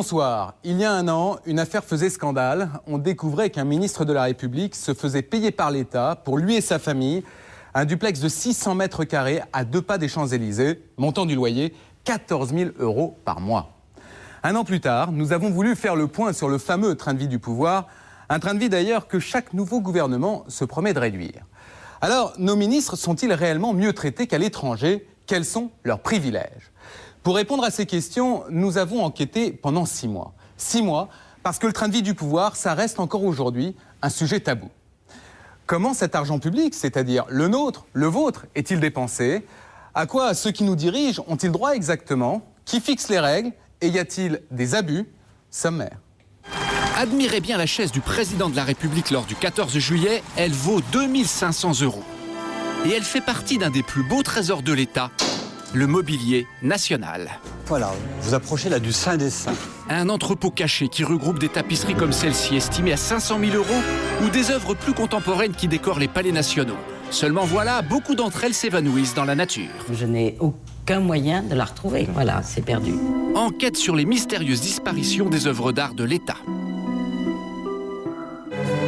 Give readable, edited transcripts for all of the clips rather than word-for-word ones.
Bonsoir. Il y a un an, une affaire faisait scandale. On découvrait qu'un ministre de la République se faisait payer par l'État pour lui et sa famille un duplex de 600 mètres carrés à 2 pas des Champs-Élysées, montant du loyer 14 000 € par mois. Un an plus tard, nous avons voulu faire le point sur le fameux train de vie du pouvoir, un train de vie d'ailleurs que chaque nouveau gouvernement se promet de réduire. Alors, nos ministres sont-ils réellement mieux traités qu'à l'étranger? Quels sont leurs privilèges? Pour répondre à ces questions, nous avons enquêté pendant 6 mois. 6 mois, parce que le train de vie du pouvoir, ça reste encore aujourd'hui un sujet tabou. Comment cet argent public, c'est-à-dire le nôtre, le vôtre, est-il dépensé? À quoi ceux qui nous dirigent ont-ils droit exactement? Qui fixe les règles? Et y a-t-il des abus? Sommaire. Admirez bien la chaise du président de la République lors du 14 juillet, elle vaut 2 500 €. Et elle fait partie d'un des plus beaux trésors de l'État, le mobilier national. Voilà, vous approchez là du Saint des Saints. Un entrepôt caché qui regroupe des tapisseries comme celle-ci, estimées à 500 000 €, ou des œuvres plus contemporaines qui décorent les palais nationaux. Seulement voilà, beaucoup d'entre elles s'évanouissent dans la nature. Je n'ai aucun moyen de la retrouver, voilà, c'est perdu. Enquête sur les mystérieuses disparitions des œuvres d'art de l'État.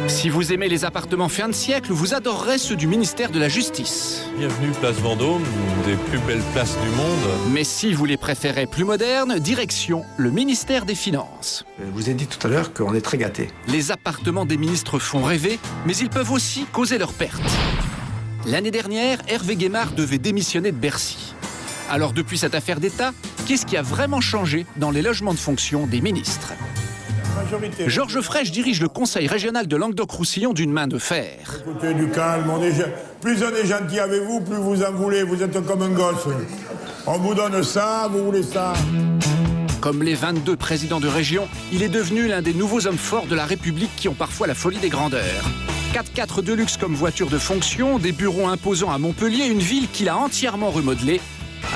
Si vous aimez les appartements fin de siècle, vous adorerez ceux du ministère de la Justice. Bienvenue Place Vendôme, une des plus belles places du monde. Mais si vous les préférez plus modernes, direction le ministère des Finances. Je vous ai dit tout à l'heure qu'on est très gâtés. Les appartements des ministres font rêver, mais ils peuvent aussi causer leur perte. L'année dernière, Hervé Guémard devait démissionner de Bercy. Alors depuis cette affaire d'État, qu'est-ce qui a vraiment changé dans les logements de fonction des ministres? Georges Frêche dirige le conseil régional de Languedoc-Roussillon d'une main de fer. Écoutez, du calme, plus on est gentil avec vous, plus vous en voulez, vous êtes comme un gosse. On vous donne ça, vous voulez ça. Comme les 22 présidents de région, il est devenu l'un des nouveaux hommes forts de la République qui ont parfois la folie des grandeurs. 4x4 de luxe comme voiture de fonction, des bureaux imposants à Montpellier, une ville qu'il a entièrement remodelée.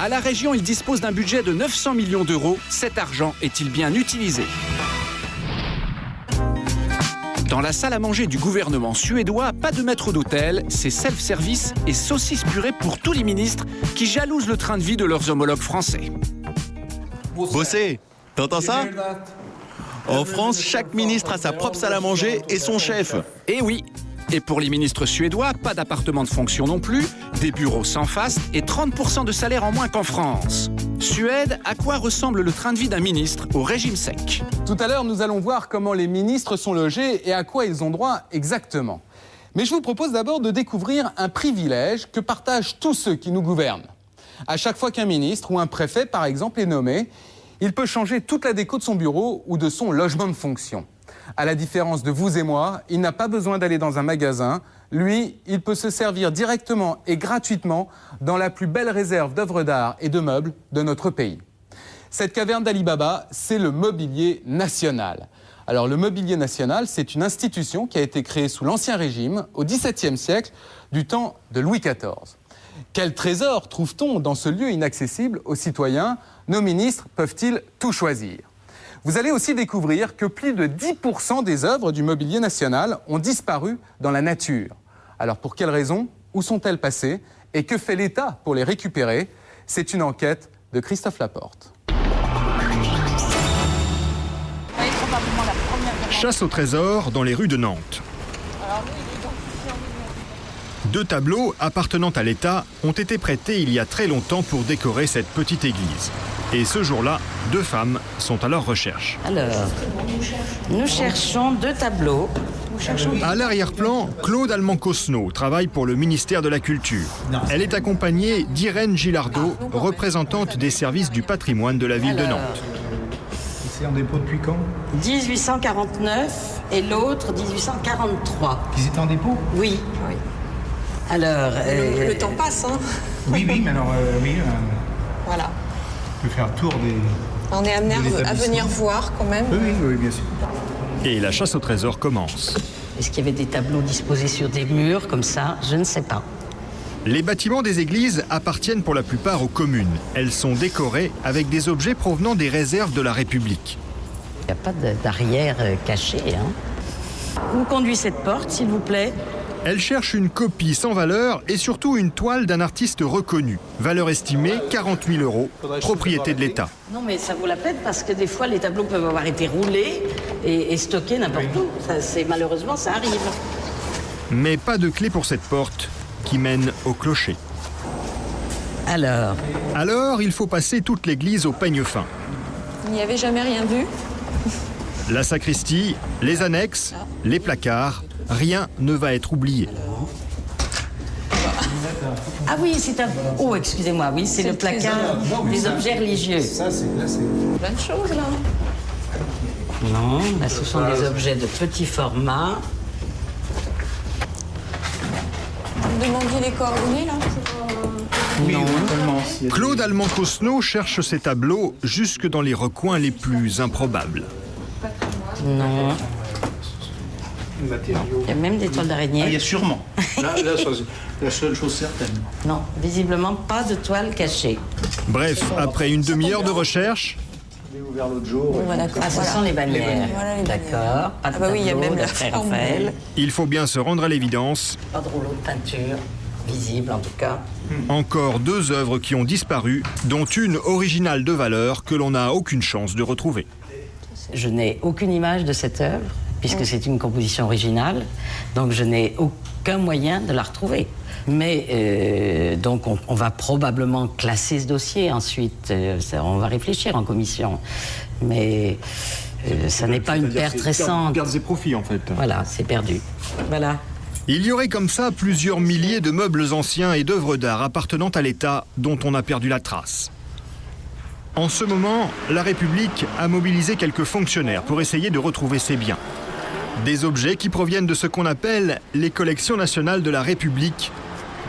À la région, il dispose d'un budget de 900 millions €. Cet argent est-il bien utilisé ? Dans la salle à manger du gouvernement suédois, pas de maître d'hôtel, c'est self-service et saucisses purées pour tous les ministres qui jalousent le train de vie de leurs homologues français. Bossé, t'entends ça? En France, chaque ministre a sa propre salle à manger et son chef. Et oui. Et pour les ministres suédois, pas d'appartement de fonction non plus, des bureaux sans faste et 30% de salaire en moins qu'en France. Suède, à quoi ressemble le train de vie d'un ministre au régime sec? Tout à l'heure, nous allons voir comment les ministres sont logés et à quoi ils ont droit exactement. Mais je vous propose d'abord de découvrir un privilège que partagent tous ceux qui nous gouvernent. À chaque fois qu'un ministre ou un préfet, par exemple, est nommé, il peut changer toute la déco de son bureau ou de son logement de fonction. À la différence de vous et moi, il n'a pas besoin d'aller dans un magasin. Lui, il peut se servir directement et gratuitement dans la plus belle réserve d'œuvres d'art et de meubles de notre pays. Cette caverne d'Ali Baba, c'est le mobilier national. Alors le mobilier national, c'est une institution qui a été créée sous l'Ancien Régime, au XVIIe siècle, du temps de Louis XIV. Quel trésor trouve-t-on dans ce lieu inaccessible aux citoyens? Nos ministres peuvent-ils tout choisir? Vous allez aussi découvrir que plus de 10% des œuvres du mobilier national ont disparu dans la nature. Alors pour quelles raisons? Où sont-elles passées? Et que fait l'État pour les récupérer? C'est une enquête de Christophe Laporte. Chasse au trésor dans les rues de Nantes. 2 tableaux appartenant à l'État ont été prêtés il y a très longtemps pour décorer cette petite église. Et ce jour-là, 2 femmes sont à leur recherche. Alors, nous cherchons 2 tableaux. À l'arrière-plan, Claude Allemand-Cosneau travaille pour le ministère de la Culture. Elle est accompagnée d'Irène Gilardot, représentante des services du patrimoine de la ville de Nantes. C'est en dépôt depuis quand? 1849 et l'autre 1843. Ils étaient en dépôt? Oui. Alors... Le temps passe, hein? Oui, mais alors, Voilà. on peut faire un tour des... On est amené à venir voir quand même. Oui, bien sûr. Et la chasse au trésor commence. Est-ce qu'il y avait des tableaux disposés sur des murs comme ça? Je ne sais pas. Les bâtiments des églises appartiennent pour la plupart aux communes. Elles sont décorées avec des objets provenant des réserves de la République. Il n'y a pas d'arrière cachée. Hein. Où conduit cette porte, s'il vous plaît? Elle cherche une copie sans valeur et surtout une toile d'un artiste reconnu. Valeur estimée 40 000 €, propriété de l'État. Non, mais ça vaut la peine parce que des fois, les tableaux peuvent avoir été roulés et stockés n'importe où. Malheureusement, ça arrive. Mais pas de clé pour cette porte qui mène au clocher. Alors, il faut passer toute l'église au peigne fin. Il n'y avait jamais rien vu. La sacristie, les annexes, les placards, rien ne va être oublié. Ah oui, c'est un... Oh, excusez-moi, oui, c'est le placard des objets religieux. Ça, c'est Plein de choses, là. Non, là, ce sont des objets de petit format. Vous demandiez les coordonnées, là Non. Claude Allemand-Cosno cherche ses tableaux jusque dans les recoins les plus improbables. Non. Il y a même des toiles d'araignée. Il y a sûrement. Là, c'est la seule chose certaine. Non, visiblement pas de toile cachée. Bref, après une demi-heure de recherche... Ouvert l'autre jour. Ah, ce sont les bannières. Voilà les bannières. D'accord. Ah bah oui, il y a même la forme. Il faut bien se rendre à l'évidence. Pas de rouleau de peinture, visible en tout cas. Encore 2 œuvres qui ont disparu, dont une originale de valeur que l'on n'a aucune chance de retrouver. Je n'ai aucune image de cette œuvre, puisque c'est une composition originale, donc je n'ai aucun moyen de la retrouver. Mais donc on va probablement classer ce dossier ensuite, on va réfléchir en commission. Mais ça n'est pas une perte récente. Pertes et profits en fait. Voilà, c'est perdu. Voilà. Il y aurait comme ça plusieurs milliers de meubles anciens et d'œuvres d'art appartenant à l'État dont on a perdu la trace. En ce moment, la République a mobilisé quelques fonctionnaires pour essayer de retrouver ces biens. Des objets qui proviennent de ce qu'on appelle les collections nationales de la République,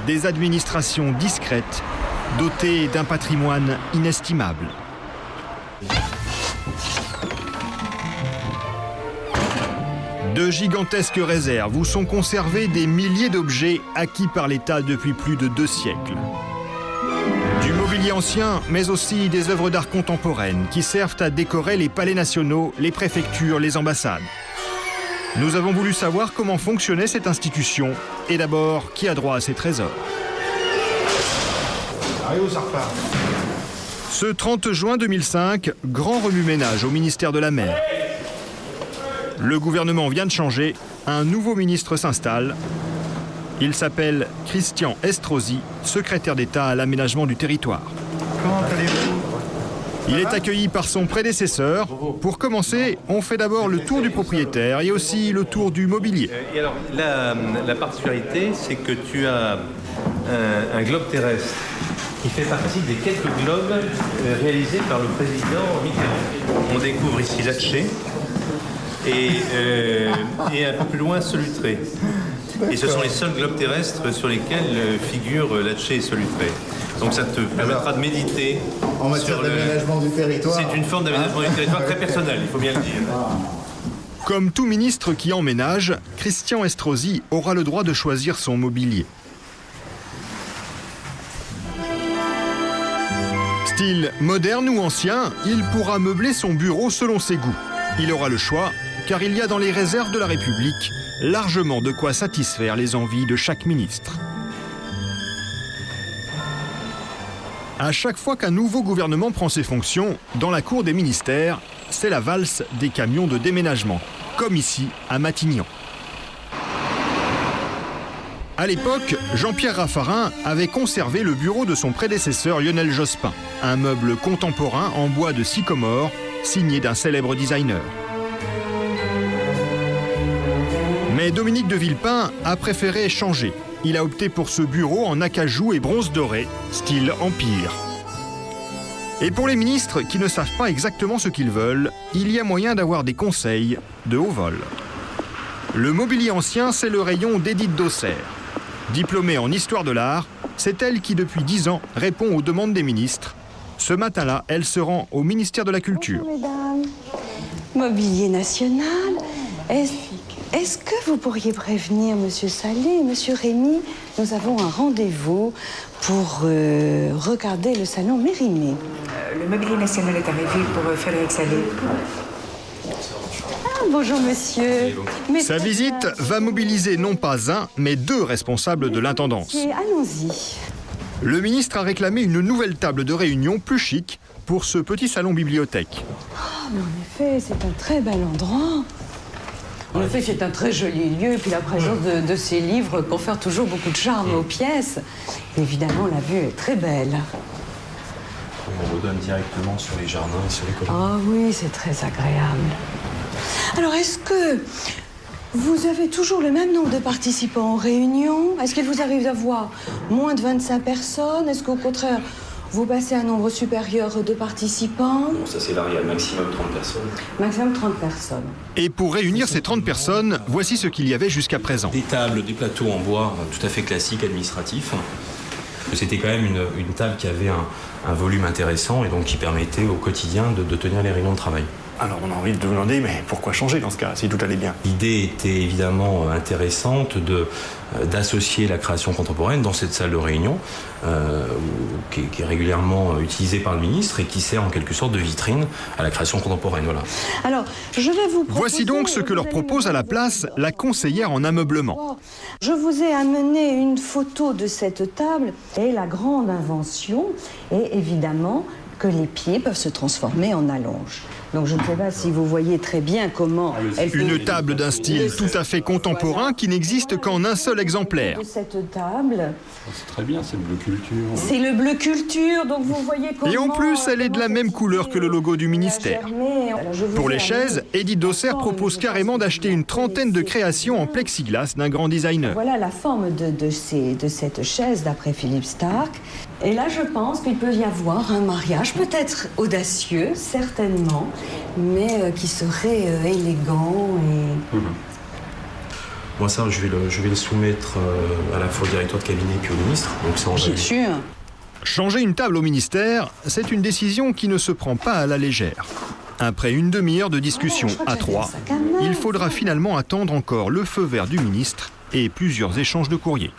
des administrations discrètes, dotées d'un patrimoine inestimable. De gigantesques réserves où sont conservés des milliers d'objets acquis par l'État depuis plus de 2 siècles. Du mobilier ancien, mais aussi des œuvres d'art contemporaines qui servent à décorer les palais nationaux, les préfectures, les ambassades. Nous avons voulu savoir comment fonctionnait cette institution et d'abord qui a droit à ces trésors. Ce 30 juin 2005, grand remue-ménage au ministère de la Mer. Le gouvernement vient de changer, un nouveau ministre s'installe. Il s'appelle Christian Estrosi, secrétaire d'État à l'aménagement du territoire. Comment allez-vous? Il est accueilli par son prédécesseur. Pour commencer, on fait d'abord le tour du propriétaire et aussi le tour du mobilier. Et alors, la particularité, c'est que tu as un globe terrestre qui fait partie des quelques globes réalisés par le président Mitterrand. On découvre ici Latché et un peu plus loin Solutré. Et ce sont les seuls globes terrestres sur lesquels figurent Latché et Solutré. Donc ça te permettra de méditer En matière d'aménagement du territoire. C'est une forme d'aménagement du territoire très personnelle, il faut bien le dire. Comme tout ministre qui emménage, Christian Estrosi aura le droit de choisir son mobilier. Style moderne ou ancien, il pourra meubler son bureau selon ses goûts. Il aura le choix, car il y a dans les réserves de la République largement de quoi satisfaire les envies de chaque ministre. À chaque fois qu'un nouveau gouvernement prend ses fonctions, dans la cour des ministères, c'est la valse des camions de déménagement, comme ici à Matignon. À l'époque, Jean-Pierre Raffarin avait conservé le bureau de son prédécesseur Lionel Jospin, un meuble contemporain en bois de sycomore, signé d'un célèbre designer. Mais Dominique de Villepin a préféré changer. Il a opté pour ce bureau en acajou et bronze doré, style empire. Et pour les ministres qui ne savent pas exactement ce qu'ils veulent, il y a moyen d'avoir des conseils de haut vol. Le mobilier ancien, c'est le rayon d'Édith Dausser. Diplômée en histoire de l'art, c'est elle qui depuis 10 ans répond aux demandes des ministres. Ce matin-là, elle se rend au ministère de la Culture. Bonjour, mesdames. Mobilier national. Est-ce que vous pourriez prévenir Monsieur Salé et Monsieur Rémy? Nous avons un rendez-vous pour regarder le salon Mérimée. Le mobilier national est arrivé pour Frédéric Salé. Ah, bonjour monsieur. Sa visite va mobiliser non pas un, mais 2 responsables de l'intendance. Allons-y. Le ministre a réclamé une nouvelle table de réunion plus chic pour ce petit salon bibliothèque. Oh, mais en effet, c'est un très bel endroit. En effet, c'est un très joli lieu, et puis la présence de ces livres confère toujours beaucoup de charme aux pièces. Évidemment, la vue est très belle. On redonne directement sur les jardins, sur les collines. Ah oui, c'est très agréable. Alors, est-ce que vous avez toujours le même nombre de participants aux réunions? Est-ce qu'il vous arrive d'avoir moins de 25 personnes? Est-ce qu'au contraire, vous passez un nombre supérieur de participants? Non, ça c'est variable, maximum 30 personnes. Maximum 30 personnes. Et pour réunir ces 30 personnes, voici ce qu'il y avait jusqu'à présent. Des tables, des plateaux en bois tout à fait classiques, administratifs. C'était quand même une table qui avait un volume intéressant et donc qui permettait au quotidien de tenir les réunions de travail. Alors on a envie de vous demander, mais pourquoi changer dans ce cas, si tout allait bien? L'idée était évidemment intéressante d'associer la création contemporaine dans cette salle de réunion qui est régulièrement utilisée par le ministre et qui sert en quelque sorte de vitrine à la création contemporaine. Voilà. Alors, je vais vous proposer... Voici donc ce que leur propose à la place la conseillère en ameublement. Je vous ai amené une photo de cette table et la grande invention est évidemment que les pieds peuvent se transformer en allonge. Donc je ne sais pas si vous voyez très bien comment... Une table d'un style tout à fait contemporain qui n'existe qu'en un seul exemplaire. Cette table... C'est très bien, c'est le bleu culture. C'est le bleu culture, donc vous voyez comment... Et en plus, elle est de la même couleur que le logo du ministère. Pour les chaises, Edith Dosser propose carrément d'acheter une trentaine de créations en plexiglas d'un grand designer. Voilà la forme de cette chaise d'après Philippe Starck. Et là, je pense qu'il peut y avoir un mariage, peut-être audacieux, certainement, mais qui serait élégant et... Moi, ça, je vais le soumettre à la fois au directeur de cabinet puis au ministre. Donc ça, bien sûr. Changer une table au ministère, c'est une décision qui ne se prend pas à la légère. Après une demi-heure de discussion à 3, il faudra finalement attendre encore le feu vert du ministre et plusieurs échanges de courriers.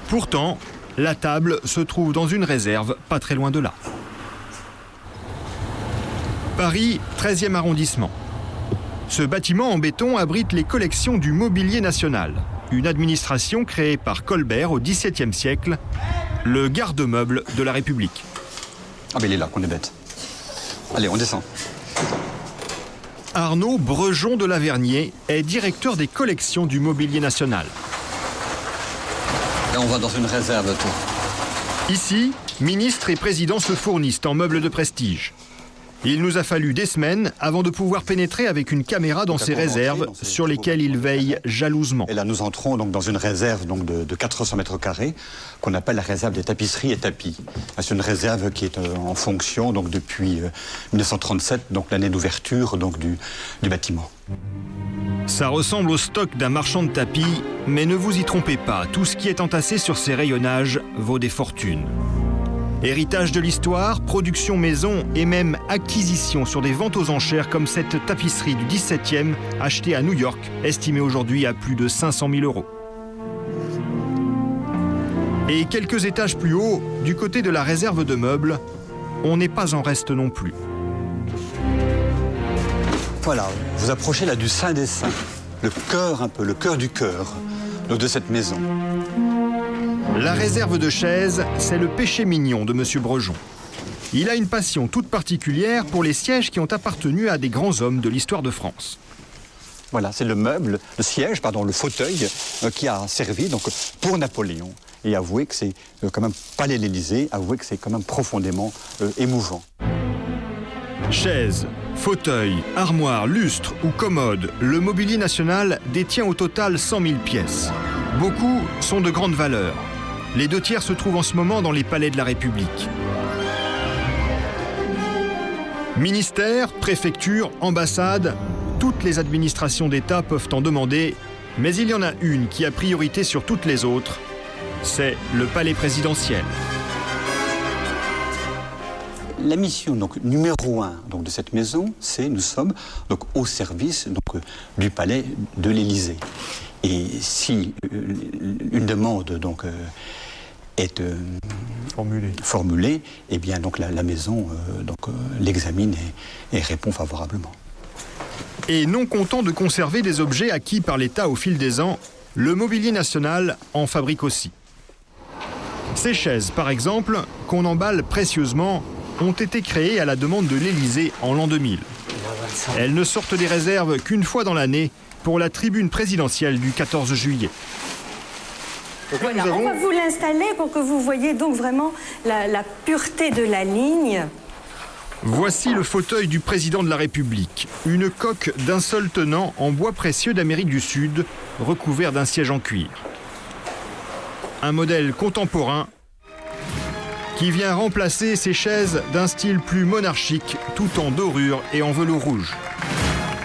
Pourtant, la table se trouve dans une réserve pas très loin de là. Paris, 13e arrondissement. Ce bâtiment en béton abrite les collections du Mobilier National, une administration créée par Colbert au XVIIe siècle, le garde-meuble de la République. Ah mais il est là qu'on est bête. Allez, on descend. Arnaud Brejon de Lavernier est directeur des collections du Mobilier National. Là, on va dans une réserve, tout. Ici, ministres et présidents se fournissent en meubles de prestige. Il nous a fallu des semaines avant de pouvoir pénétrer avec une caméra dans ces réserves sur lesquelles ils veillent jalousement. Et là, nous entrons donc dans une réserve donc de 400 mètres carrés qu'on appelle la réserve des tapisseries et tapis. C'est une réserve qui est en fonction donc depuis 1937, donc l'année d'ouverture donc du bâtiment. Ça ressemble au stock d'un marchand de tapis, mais ne vous y trompez pas, tout ce qui est entassé sur ces rayonnages vaut des fortunes. Héritage de l'histoire, production maison et même acquisition sur des ventes aux enchères comme cette tapisserie du 17e achetée à New York, estimée aujourd'hui à plus de 500 000 €. Et quelques étages plus haut, du côté de la réserve de meubles, on n'est pas en reste non plus. Voilà, vous approchez là du Saint des Saints, le cœur un peu, le cœur du cœur de cette maison. La réserve de chaises, c'est le péché mignon de M. Brejon. Il a une passion toute particulière pour les sièges qui ont appartenu à des grands hommes de l'histoire de France. Voilà, c'est le meuble, le siège, pardon, le fauteuil qui a servi donc, pour Napoléon. Et avouez que c'est quand même Palais l'Élysée, avouez que c'est quand même profondément émouvant. Chaises, fauteuils, armoires, lustres ou commodes, le Mobilier National détient au total 100 000 pièces. Beaucoup sont de grande valeur. Les 2 tiers se trouvent en ce moment dans les palais de la République. Ministères, préfectures, ambassades, toutes les administrations d'État peuvent en demander, mais il y en a une qui a priorité sur toutes les autres, c'est le palais présidentiel. La mission donc, numéro 1 donc, de cette maison, c'est nous sommes donc, au service donc, du palais de l'Élysée. Et si une demande donc, est formulé, et bien donc la maison l'examine et répond favorablement. Et non content de conserver des objets acquis par l'État au fil des ans, le Mobilier National en fabrique aussi. Ces chaises, par exemple, qu'on emballe précieusement, ont été créées à la demande de l'Élysée en l'an 2000. Elles ne sortent des réserves qu'une fois dans l'année pour la tribune présidentielle du 14 juillet. Voilà, on va vous l'installer pour que vous voyez donc vraiment la pureté de la ligne. Voici le fauteuil du président de la République, une coque d'un seul tenant en bois précieux d'Amérique du Sud, recouvert d'un siège en cuir. Un modèle contemporain qui vient remplacer ces chaises d'un style plus monarchique, tout en dorure et en velours rouge.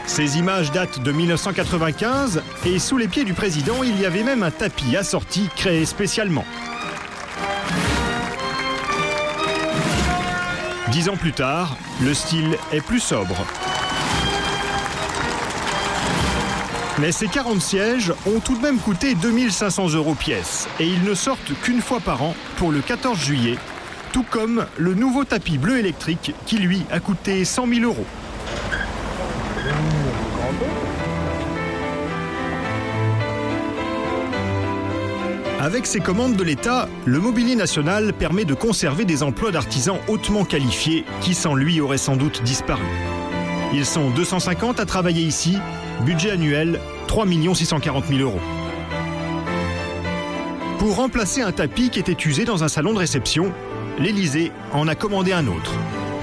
Ces images datent de 1995 et sous les pieds du président, il y avait même un tapis assorti créé spécialement. 10 ans plus tard, le style est plus sobre. Mais ces 40 sièges ont tout de même coûté 2 500 € pièce et ils ne sortent qu'une fois par an pour le 14 juillet, tout comme le nouveau tapis bleu électrique qui lui a coûté 100 000 €. Avec ces commandes de l'État, le Mobilier National permet de conserver des emplois d'artisans hautement qualifiés qui sans lui auraient sans doute disparu. Ils sont 250 à travailler ici, budget annuel 3 640 000 €. Pour remplacer un tapis qui était usé dans un salon de réception, l'Élysée en a commandé un autre.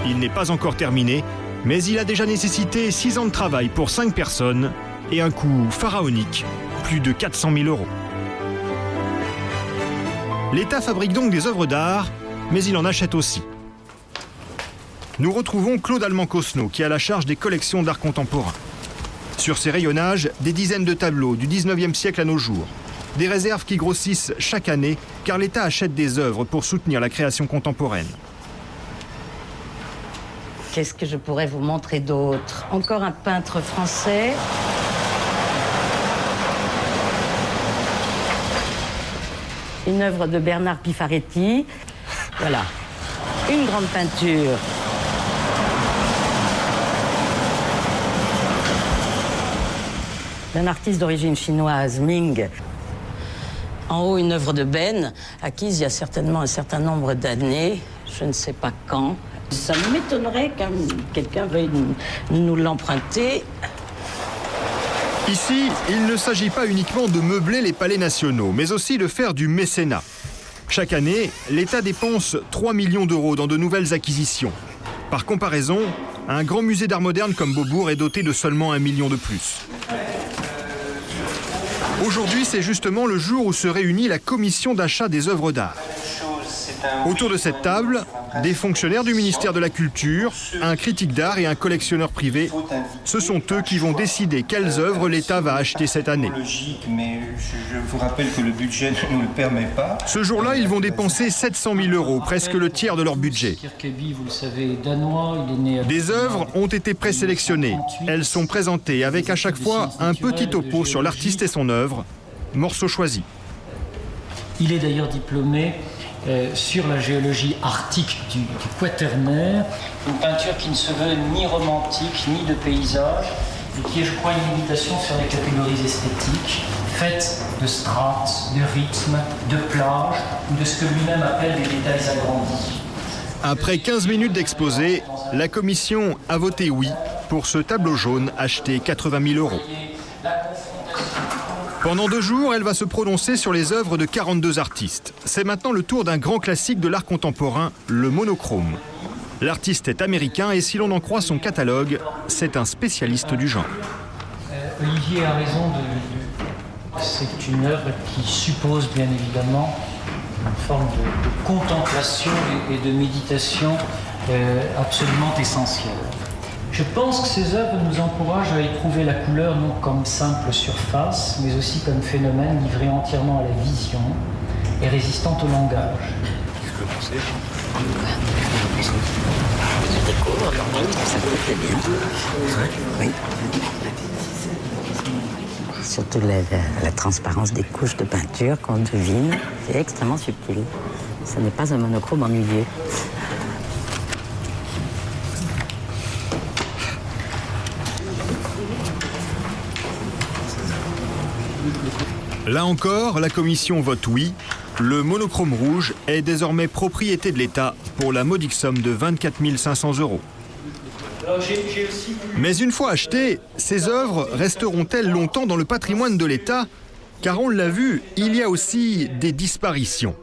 Il n'est pas encore terminé, mais il a déjà nécessité 6 ans de travail pour 5 personnes et un coût pharaonique, plus de 400 000 €. L'État fabrique donc des œuvres d'art, mais il en achète aussi. Nous retrouvons Claude Allemand-Cosneau, qui a la charge des collections d'art contemporain. Sur ses rayonnages, des dizaines de tableaux du 19e siècle à nos jours. Des réserves qui grossissent chaque année, car l'État achète des œuvres pour soutenir la création contemporaine. Qu'est-ce que je pourrais vous montrer d'autre? Encore un peintre français. Une œuvre de Bernard Pifaretti. Voilà, une grande peinture. D'un artiste d'origine chinoise, Ming. En haut, une œuvre de Ben, acquise il y a certainement un certain nombre d'années, je ne sais pas quand. Ça m'étonnerait que quelqu'un veuille nous l'emprunter. Ici, il ne s'agit pas uniquement de meubler les palais nationaux, mais aussi de faire du mécénat. Chaque année, l'État dépense 3 millions € dans de nouvelles acquisitions. Par comparaison, un grand musée d'art moderne comme Beaubourg est doté de seulement 1 million de plus. Aujourd'hui, c'est justement le jour où se réunit la commission d'achat des œuvres d'art. Autour de cette table, des fonctionnaires du ministère de la Culture, un critique d'art et un collectionneur privé. Ce sont eux qui vont décider quelles œuvres l'État va acheter cette année. Mais je vous rappelle que le budget ne nous le permet pas. Ce jour-là, ils vont dépenser 700 000 €, presque le tiers de leur budget. Des œuvres ont été présélectionnées. Elles sont présentées avec à chaque fois un petit topo sur l'artiste et son œuvre, morceau choisi. Il est d'ailleurs diplômé sur la géologie arctique du Quaternaire, une peinture qui ne se veut ni romantique ni de paysage, et qui est, je crois, une méditation sur les catégories esthétiques, faite de strates, de rythmes, de plages, ou de ce que lui-même appelle des détails agrandis. Après 15 minutes d'exposé, la commission a voté oui pour ce tableau jaune acheté 80 000 €. Pendant 2 jours, elle va se prononcer sur les œuvres de 42 artistes. C'est maintenant le tour d'un grand classique de l'art contemporain, le monochrome. L'artiste est américain et si l'on en croit son catalogue, c'est un spécialiste du genre. Olivier a raison, c'est une œuvre qui suppose bien évidemment une forme de contemplation et de méditation absolument essentielle. Je pense que ces œuvres nous encouragent à éprouver la couleur non comme simple surface, mais aussi comme phénomène livré entièrement à la vision et résistant au langage. surtout la transparence des couches de peinture qu'on devine. C'est extrêmement subtil. Ce n'est pas un monochrome ennuyeux. Là encore, la commission vote oui. Le monochrome rouge est désormais propriété de l'État pour la modique somme de 24 500 €. Mais une fois achetées, ces œuvres resteront-elles longtemps dans le patrimoine de l'État? Car on l'a vu, il y a aussi des disparitions.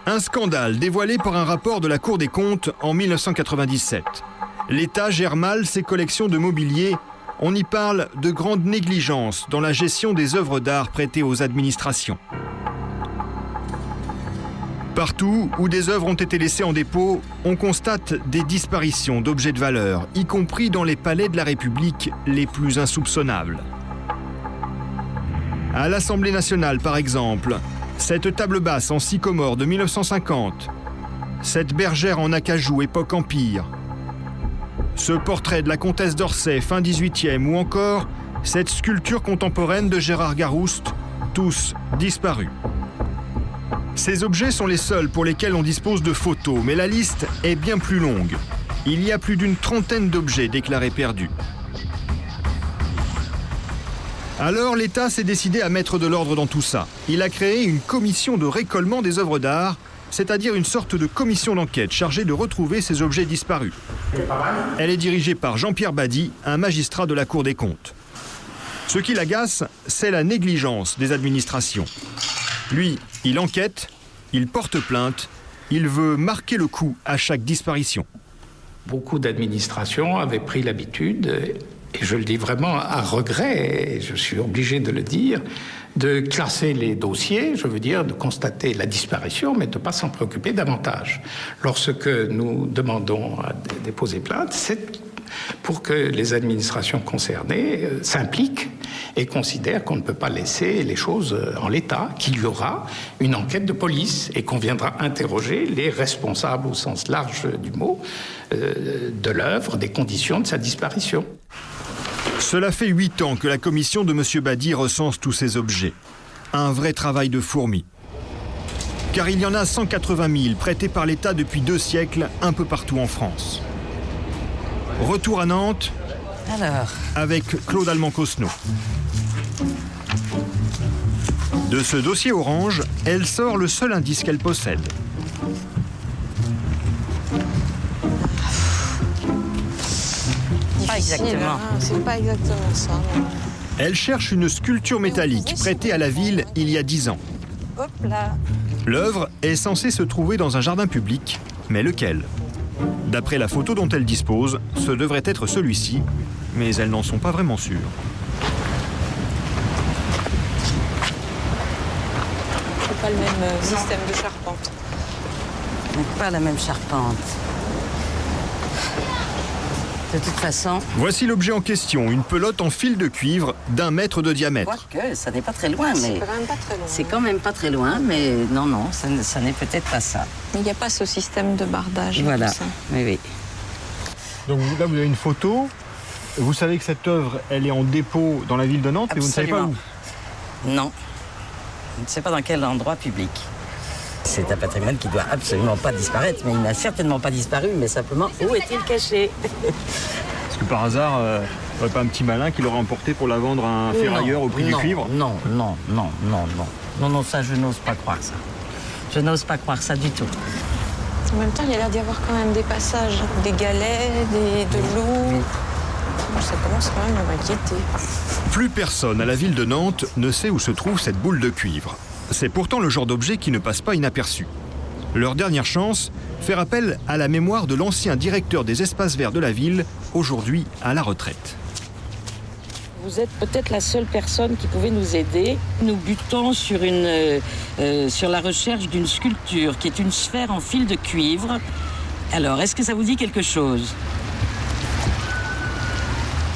Un scandale dévoilé par un rapport de la Cour des comptes en 1997. L'État gère mal ses collections de mobilier. On y parle de grande négligence dans la gestion des œuvres d'art prêtées aux administrations. Partout où des œuvres ont été laissées en dépôt, on constate des disparitions d'objets de valeur, y compris dans les palais de la République les plus insoupçonnables. À l'Assemblée nationale, par exemple, cette table basse en sycomore de 1950, cette bergère en acajou époque Empire, ce portrait de la comtesse d'Orsay fin 18e ou encore cette sculpture contemporaine de Gérard Garouste, tous disparus. Ces objets sont les seuls pour lesquels on dispose de photos, mais la liste est bien plus longue. Il y a plus d'une trentaine d'objets déclarés perdus. Alors l'État s'est décidé à mettre de l'ordre dans tout ça. Il a créé une commission de récolement des œuvres d'art, c'est-à-dire une sorte de commission d'enquête chargée de retrouver ces objets disparus. Elle est dirigée par Jean-Pierre Badi, un magistrat de la Cour des comptes. Ce qui l'agace, c'est la négligence des administrations. Lui, il enquête, il porte plainte, il veut marquer le coup à chaque disparition. Beaucoup d'administrations avaient pris l'habitude, et je le dis vraiment à regret, et je suis obligé de le dire, de classer les dossiers, je veux dire, de constater la disparition, mais de ne pas s'en préoccuper davantage. Lorsque nous demandons à déposer plainte, c'est pour que les administrations concernées s'impliquent et considèrent qu'on ne peut pas laisser les choses en l'état, qu'il y aura une enquête de police et qu'on viendra interroger les responsables au sens large du mot de l'œuvre, des conditions de sa disparition. Cela fait 8 ans que la commission de M. Badi recense tous ces objets. Un vrai travail de fourmi. Car il y en a 180 000 prêtés par l'État depuis 2 siècles, un peu partout en France. Retour à Nantes, avec Claude Allemand-Cosneau. De ce dossier orange, elle sort le seul indice qu'elle possède. Pas exactement. C'est pas exactement ça. Non. Elle cherche une sculpture métallique prêtée à la ville il y a 10 ans. Hop là. L'œuvre est censée se trouver dans un jardin public, mais lequel? D'après la photo dont elle dispose, ce devrait être celui-ci, mais elles n'en sont pas vraiment sûres. C'est pas le même système de charpente. Pas la même charpente. De toute façon... Voici l'objet en question, une pelote en fil de cuivre d'1 mètre de diamètre. Quoique, ça n'est pas très loin, mais... C'est quand même pas très loin. C'est quand même pas très loin, mais non, ça n'est peut-être pas ça. Mais il n'y a pas ce système de bardage. Voilà, ça. oui. Donc là, vous avez une photo. Vous savez que cette œuvre, elle est en dépôt dans la ville de Nantes, mais vous ne savez pas où. Non. Je ne sais pas dans quel endroit public. C'est un patrimoine qui doit absolument pas disparaître, mais il n'a certainement pas disparu, mais simplement, où est-il caché? Est-ce que par hasard, il n'y aurait pas un petit malin qui l'aurait emporté pour la vendre à un ferrailleur au prix du cuivre? Non, ça, je n'ose pas croire ça. Je n'ose pas croire ça du tout. En même temps, il y a l'air d'y avoir quand même des passages, des galets, de l'eau. Ça commence quand même à m'inquiéter. Plus personne à la ville de Nantes ne sait où se trouve cette boule de cuivre. C'est pourtant le genre d'objet qui ne passe pas inaperçu. Leur dernière chance, faire appel à la mémoire de l'ancien directeur des espaces verts de la ville, aujourd'hui à la retraite. Vous êtes peut-être la seule personne qui pouvait nous aider. Nous butons sur la recherche d'une sculpture qui est une sphère en fil de cuivre. Alors, est-ce que ça vous dit quelque chose?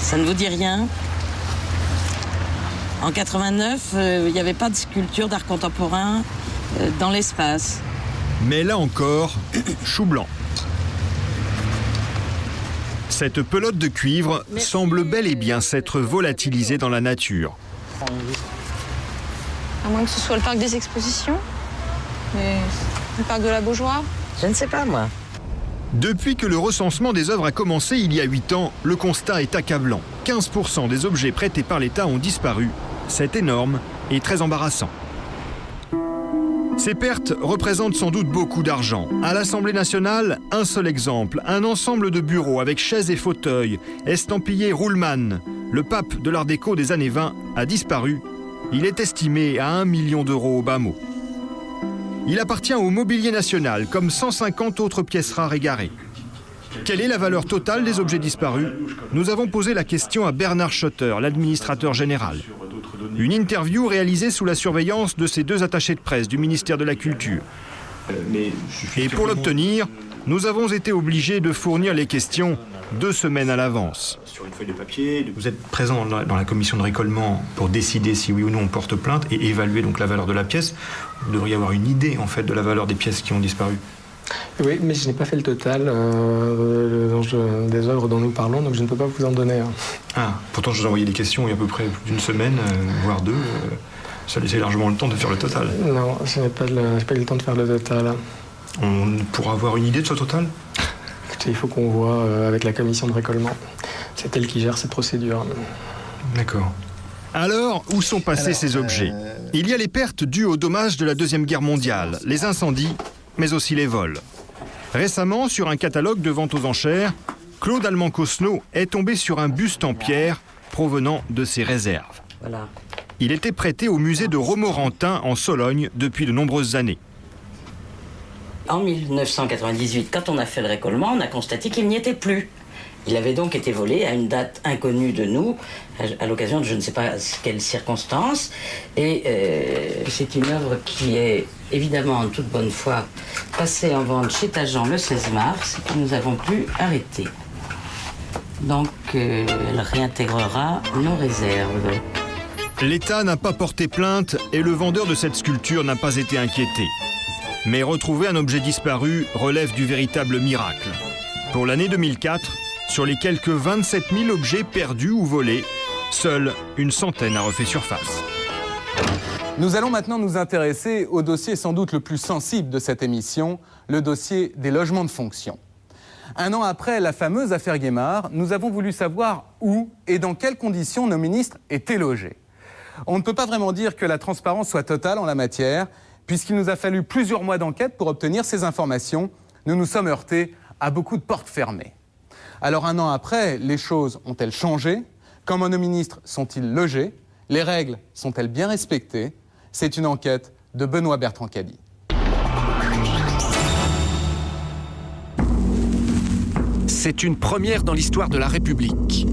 Ça ne vous dit rien? En 89, il n'y avait pas de sculpture d'art contemporain dans l'espace. Mais là encore, chou blanc. Cette pelote de cuivre semble bel et bien s'être volatilisée dans la nature. À moins que ce soit le parc des expositions. Mais le parc de la Beaujoire. Je ne sais pas, moi. Depuis que le recensement des œuvres a commencé il y a 8 ans, le constat est accablant. 15% des objets prêtés par l'État ont disparu. C'est énorme et très embarrassant. Ces pertes représentent sans doute beaucoup d'argent. À l'Assemblée nationale, un seul exemple, un ensemble de bureaux avec chaises et fauteuils, estampillés Ruhlmann, le pape de l'art déco des années 20, a disparu. Il est estimé à 1 million d'euros au bas mot. Il appartient au mobilier national, comme 150 autres pièces rares égarées. Quelle est la valeur totale des objets disparus? Nous avons posé la question à Bernard Schotter, l'administrateur général. Une interview réalisée sous la surveillance de ces 2 attachés de presse du ministère de la Culture. Et pour l'obtenir, nous avons été obligés de fournir les questions 2 semaines à l'avance. Sur une feuille de papier, vous êtes présent dans la commission de récolement pour décider si oui ou non on porte plainte et évaluer donc la valeur de la pièce. Vous devriez avoir une idée en fait de la valeur des pièces qui ont disparu. Oui, mais je n'ai pas fait le total des œuvres dont nous parlons, donc je ne peux pas vous en donner un. Ah, pourtant je vous ai envoyé des questions il y a à peu près plus d'une semaine, voire 2. Ça laissait largement le temps de faire le total. Non, je n'ai pas eu le temps de faire le total. On pourra avoir une idée de ce total? Écoutez, il faut qu'on voit avec la commission de récolement. C'est elle qui gère cette procédure. D'accord. Alors, où sont passés ces objets? Il y a les pertes dues aux dommages de la Deuxième Guerre mondiale, les incendies, mais aussi les vols. Récemment, sur un catalogue de vente aux enchères, Claude Allemand-Cosneau est tombé sur un buste en pierre provenant de ses réserves. Voilà. Il était prêté au musée de Romorantin en Sologne depuis de nombreuses années. En 1998, quand on a fait le récolement, on a constaté qu'il n'y était plus. Il avait donc été volé à une date inconnue de nous, à l'occasion de je ne sais pas quelles circonstances. Et c'est une œuvre qui est évidemment en toute bonne foi passée en vente chez Tajan le 16 mars, que nous avons pu arrêter. Donc elle réintégrera nos réserves. L'État n'a pas porté plainte et le vendeur de cette sculpture n'a pas été inquiété. Mais retrouver un objet disparu relève du véritable miracle. Pour l'année 2004, sur les quelques 27 000 objets perdus ou volés, seule une centaine a refait surface. Nous allons maintenant nous intéresser au dossier sans doute le plus sensible de cette émission, le dossier des logements de fonction. 1 an après la fameuse affaire Guémard, nous avons voulu savoir où et dans quelles conditions nos ministres étaient logés. On ne peut pas vraiment dire que la transparence soit totale en la matière, puisqu'il nous a fallu plusieurs mois d'enquête pour obtenir ces informations. Nous nous sommes heurtés à beaucoup de portes fermées. Alors 1 an après, les choses ont-elles changé? Comment nos ministres sont-ils logés? Les règles sont-elles bien respectées? C'est une enquête de Benoît Bertrand-Cadie. C'est une première dans l'histoire de la République.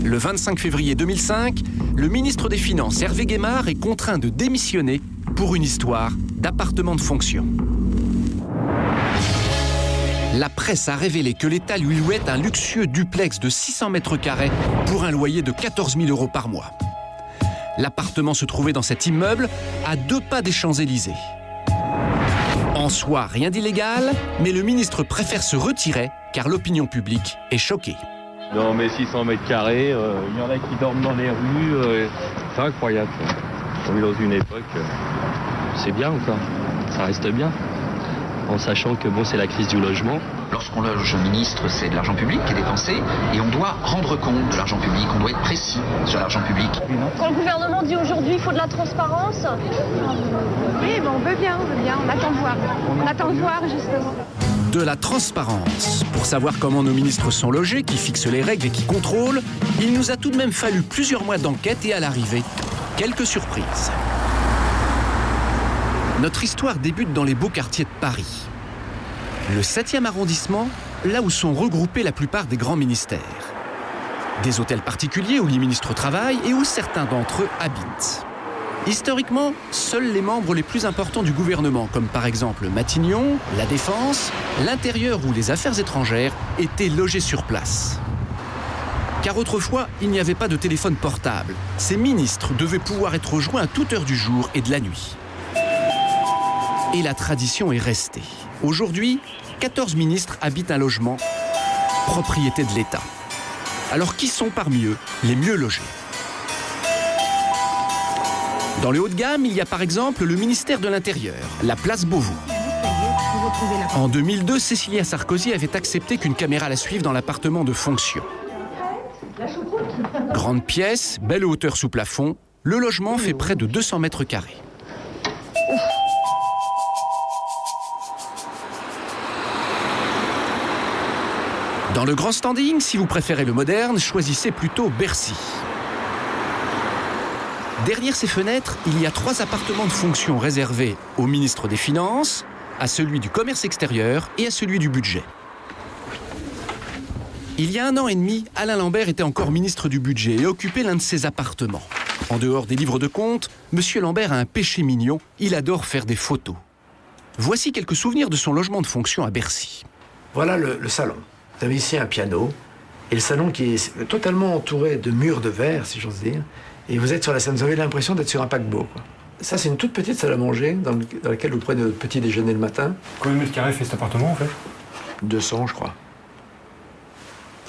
Le 25 février 2005, le ministre des Finances, Hervé Guémard, est contraint de démissionner pour une histoire d'appartement de fonction. La presse a révélé que l'État lui louait un luxueux duplex de 600 mètres carrés pour un loyer de 14 000 € par mois. L'appartement se trouvait dans cet immeuble, à 2 pas des Champs-Élysées. En soi, rien d'illégal, mais le ministre préfère se retirer car l'opinion publique est choquée. Non mais 600 mètres carrés, il y en a qui dorment dans les rues, c'est incroyable. On est dans une époque, c'est bien ou pas? Ça reste bien, en sachant que bon, c'est la crise du logement. Lorsqu'on loge ministre, c'est de l'argent public qui est dépensé et on doit rendre compte de l'argent public, on doit être précis sur l'argent public. Quand le gouvernement dit aujourd'hui il faut de la transparence, oui, ben on veut bien, on attend de voir. On attend de voir justement. De la transparence. Pour savoir comment nos ministres sont logés, qui fixent les règles et qui contrôlent, il nous a tout de même fallu plusieurs mois d'enquête et à l'arrivée, quelques surprises. Notre histoire débute dans les beaux quartiers de Paris. Le 7e arrondissement, là où sont regroupés la plupart des grands ministères. Des hôtels particuliers où les ministres travaillent et où certains d'entre eux habitent. Historiquement, seuls les membres les plus importants du gouvernement, comme par exemple Matignon, la Défense, l'Intérieur ou les Affaires étrangères, étaient logés sur place. Car autrefois, il n'y avait pas de téléphone portable. Ces ministres devaient pouvoir être rejoints à toute heure du jour et de la nuit. Et la tradition est restée. Aujourd'hui, 14 ministres habitent un logement propriété de l'État. Alors qui sont parmi eux les mieux logés? Dans le haut de gamme, il y a par exemple le ministère de l'Intérieur, la place Beauvau. En 2002, Cécilia Sarkozy avait accepté qu'une caméra la suive dans l'appartement de fonction. Grande pièce, belle hauteur sous plafond, le logement fait près de 200 mètres carrés. Dans le grand standing, si vous préférez le moderne, choisissez plutôt Bercy. Derrière ces fenêtres, il y a 3 appartements de fonction réservés au ministre des Finances, à celui du commerce extérieur et à celui du budget. Il y a 1 an et demi, Alain Lambert était encore ministre du budget et occupait l'un de ces appartements. En dehors des livres de comptes, M. Lambert a un péché mignon, il adore faire des photos. Voici quelques souvenirs de son logement de fonction à Bercy. Voilà le salon. Vous avez ici un piano, et le salon qui est totalement entouré de murs de verre, si j'ose dire. Et vous êtes sur la scène, vous avez l'impression d'être sur un paquebot, quoi. Ça, c'est une toute petite salle à manger dans laquelle vous prenez votre petit déjeuner le matin. Combien de mètres carrés fait cet appartement, en fait? 200, je crois.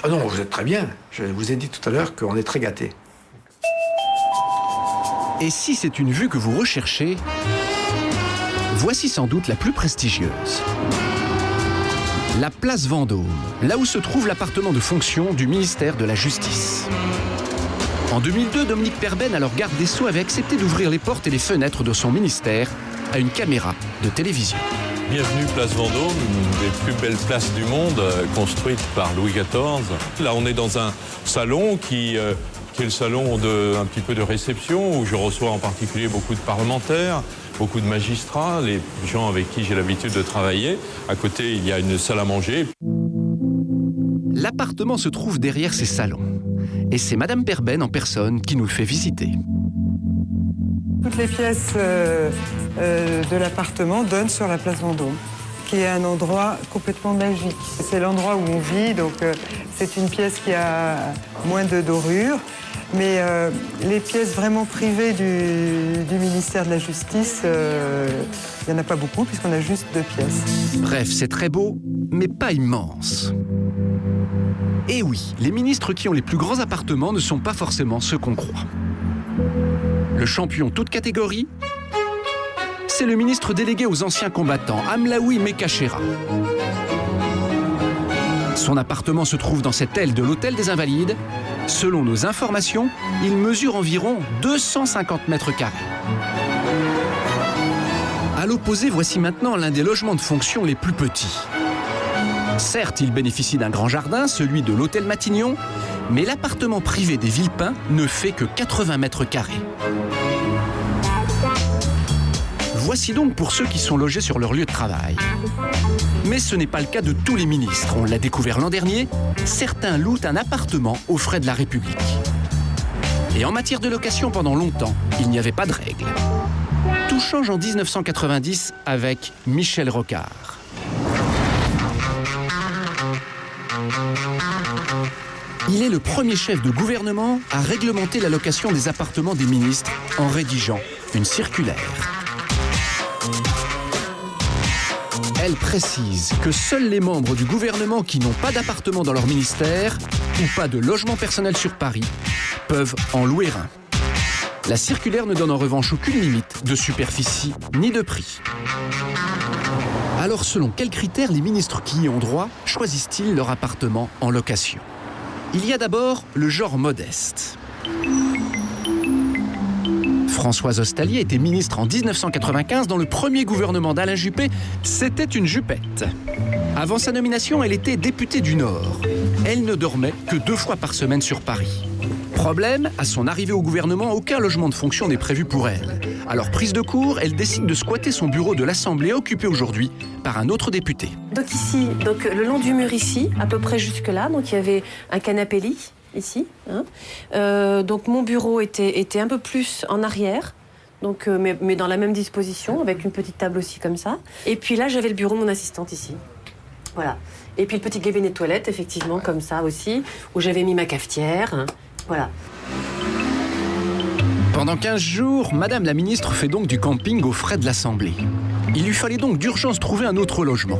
Ah non, vous êtes très bien. Je vous ai dit tout à l'heure qu'on est très gâtés. Et si c'est une vue que vous recherchez, voici sans doute la plus prestigieuse. La place Vendôme, là où se trouve l'appartement de fonction du ministère de la Justice. En 2002, Dominique Perben, alors garde des Sceaux, avait accepté d'ouvrir les portes et les fenêtres de son ministère à une caméra de télévision. Bienvenue Place Vendôme, une des plus belles places du monde, construite par Louis XIV. Là, on est dans un salon qui est le salon un petit peu de réception, où je reçois en particulier beaucoup de parlementaires, beaucoup de magistrats, les gens avec qui j'ai l'habitude de travailler. À côté, il y a une salle à manger. L'appartement se trouve derrière ces salons. Et c'est Madame Perben en personne qui nous le fait visiter. Toutes les pièces de l'appartement donnent sur la place Vendôme, qui est un endroit complètement magique. C'est l'endroit où on vit, donc c'est une pièce qui a moins de dorures. Mais les pièces vraiment privées du ministère de la Justice, il n'y en a pas beaucoup, puisqu'on a juste 2 pièces. Bref, c'est très beau, mais pas immense. Et oui, les ministres qui ont les plus grands appartements ne sont pas forcément ceux qu'on croit. Le champion toute catégorie, c'est le ministre délégué aux anciens combattants, Amlaoui Mekachera. Son appartement se trouve dans cette aile de l'hôtel des Invalides. Selon nos informations, il mesure environ 250 mètres carrés. À l'opposé, voici maintenant l'un des logements de fonction les plus petits. Certes, il bénéficie d'un grand jardin, celui de l'hôtel Matignon, mais l'appartement privé des Villepin ne fait que 80 mètres carrés. Voici donc pour ceux qui sont logés sur leur lieu de travail. Mais ce n'est pas le cas de tous les ministres. On l'a découvert l'an dernier, certains louent un appartement aux frais de la République. Et en matière de location, pendant longtemps, il n'y avait pas de règles. Tout change en 1990 avec Michel Rocard. Il est le premier chef de gouvernement à réglementer la location des appartements des ministres en rédigeant une circulaire. Elle précise que seuls les membres du gouvernement qui n'ont pas d'appartement dans leur ministère ou pas de logement personnel sur Paris peuvent en louer un. La circulaire ne donne en revanche aucune limite de superficie ni de prix. Alors selon quels critères les ministres qui y ont droit choisissent-ils leur appartement en location? Il y a d'abord le genre modeste. Françoise Ostalier était ministre en 1995 dans le premier gouvernement d'Alain Juppé. C'était une jupette. Avant sa nomination, elle était députée du Nord. Elle ne dormait que 2 fois par semaine sur Paris. Problème, à son arrivée au gouvernement, aucun logement de fonction n'est prévu pour elle. Alors prise de court, elle décide de squatter son bureau de l'Assemblée occupé aujourd'hui par un autre député. Donc ici, le long du mur ici, à peu près jusque là, donc il y avait un canapé lit. Ici, hein. Donc mon bureau était un peu plus en arrière, donc, mais dans la même disposition, avec une petite table aussi comme ça. Et puis là, j'avais le bureau de mon assistante ici. Voilà. Et puis le petit cabinet de toilette, effectivement, comme ça aussi, où j'avais mis ma cafetière. Hein. Voilà. Pendant 15 jours, Madame la ministre fait donc du camping aux frais de l'Assemblée. Il lui fallait donc d'urgence trouver un autre logement.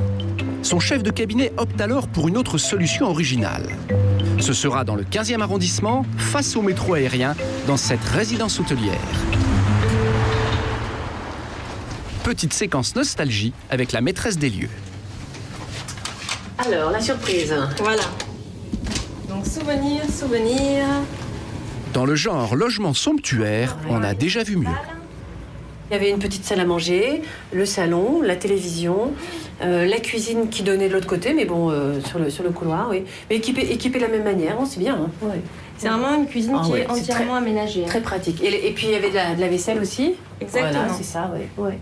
Son chef de cabinet opte alors pour une autre solution originale. Ce sera dans le 15e arrondissement, face au métro aérien, dans cette résidence hôtelière. Petite séquence nostalgie avec la maîtresse des lieux. Alors, la surprise. Voilà. Donc souvenir. Dans le genre logement somptuaire, on a déjà vu mieux. Il y avait une petite salle à manger, le salon, la télévision, la cuisine qui donnait de l'autre côté, mais bon, sur le couloir, oui. Mais équipée de la même manière, c'est bien. Hein. Ouais. C'est vraiment une cuisine qui est entièrement aménagée. Très pratique. Et puis il y avait de la vaisselle aussi. Exactement. Voilà, c'est ça, oui. Ouais.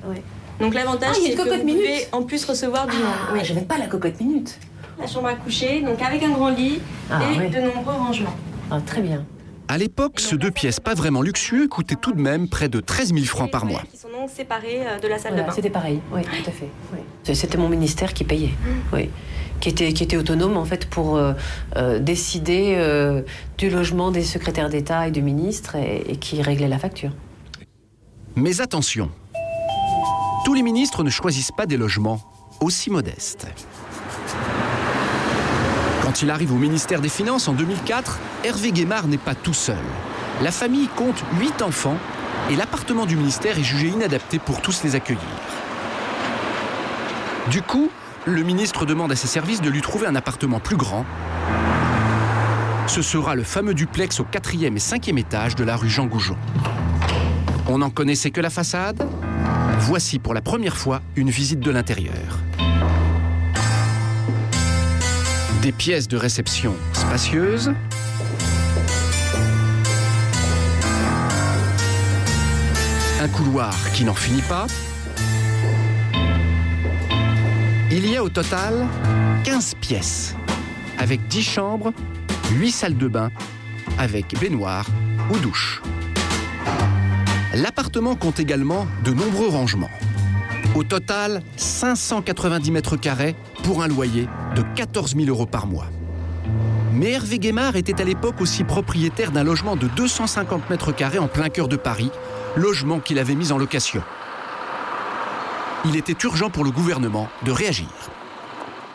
Donc l'avantage, c'est que vous pouvez en plus recevoir du monde. Oui, je n'avais pas la cocotte minute. La chambre à coucher, donc avec un grand lit et de nombreux rangements. Ah, très bien. À l'époque, ce 2 pièces pas vraiment luxueux coûtait tout de même près de 13 000 francs par mois. Qui sont donc séparés de la salle de bain. C'était pareil, oui, tout à fait. Oui. C'était mon ministère qui payait, oui. Qui était autonome en fait pour décider du logement des secrétaires d'État et du ministre et qui réglait la facture. Mais attention, tous les ministres ne choisissent pas des logements aussi modestes. Quand il arrive au ministère des Finances en 2004, Hervé Guémard n'est pas tout seul. La famille compte 8 enfants et l'appartement du ministère est jugé inadapté pour tous les accueillir. Du coup, le ministre demande à ses services de lui trouver un appartement plus grand. Ce sera le fameux duplex au 4e et 5e étage de la rue Jean Goujon. On n'en connaissait que la façade. Voici pour la première fois une visite de l'intérieur. Des pièces de réception spacieuses. Un couloir qui n'en finit pas. Il y a au total 15 pièces, avec 10 chambres, 8 salles de bain, avec baignoire ou douche. L'appartement compte également de nombreux rangements. Au total, 590 mètres carrés pour un loyer de 14 000 € par mois. Mais Hervé Guémard était à l'époque aussi propriétaire d'un logement de 250 mètres carrés en plein cœur de Paris, logement qu'il avait mis en location. Il était urgent pour le gouvernement de réagir.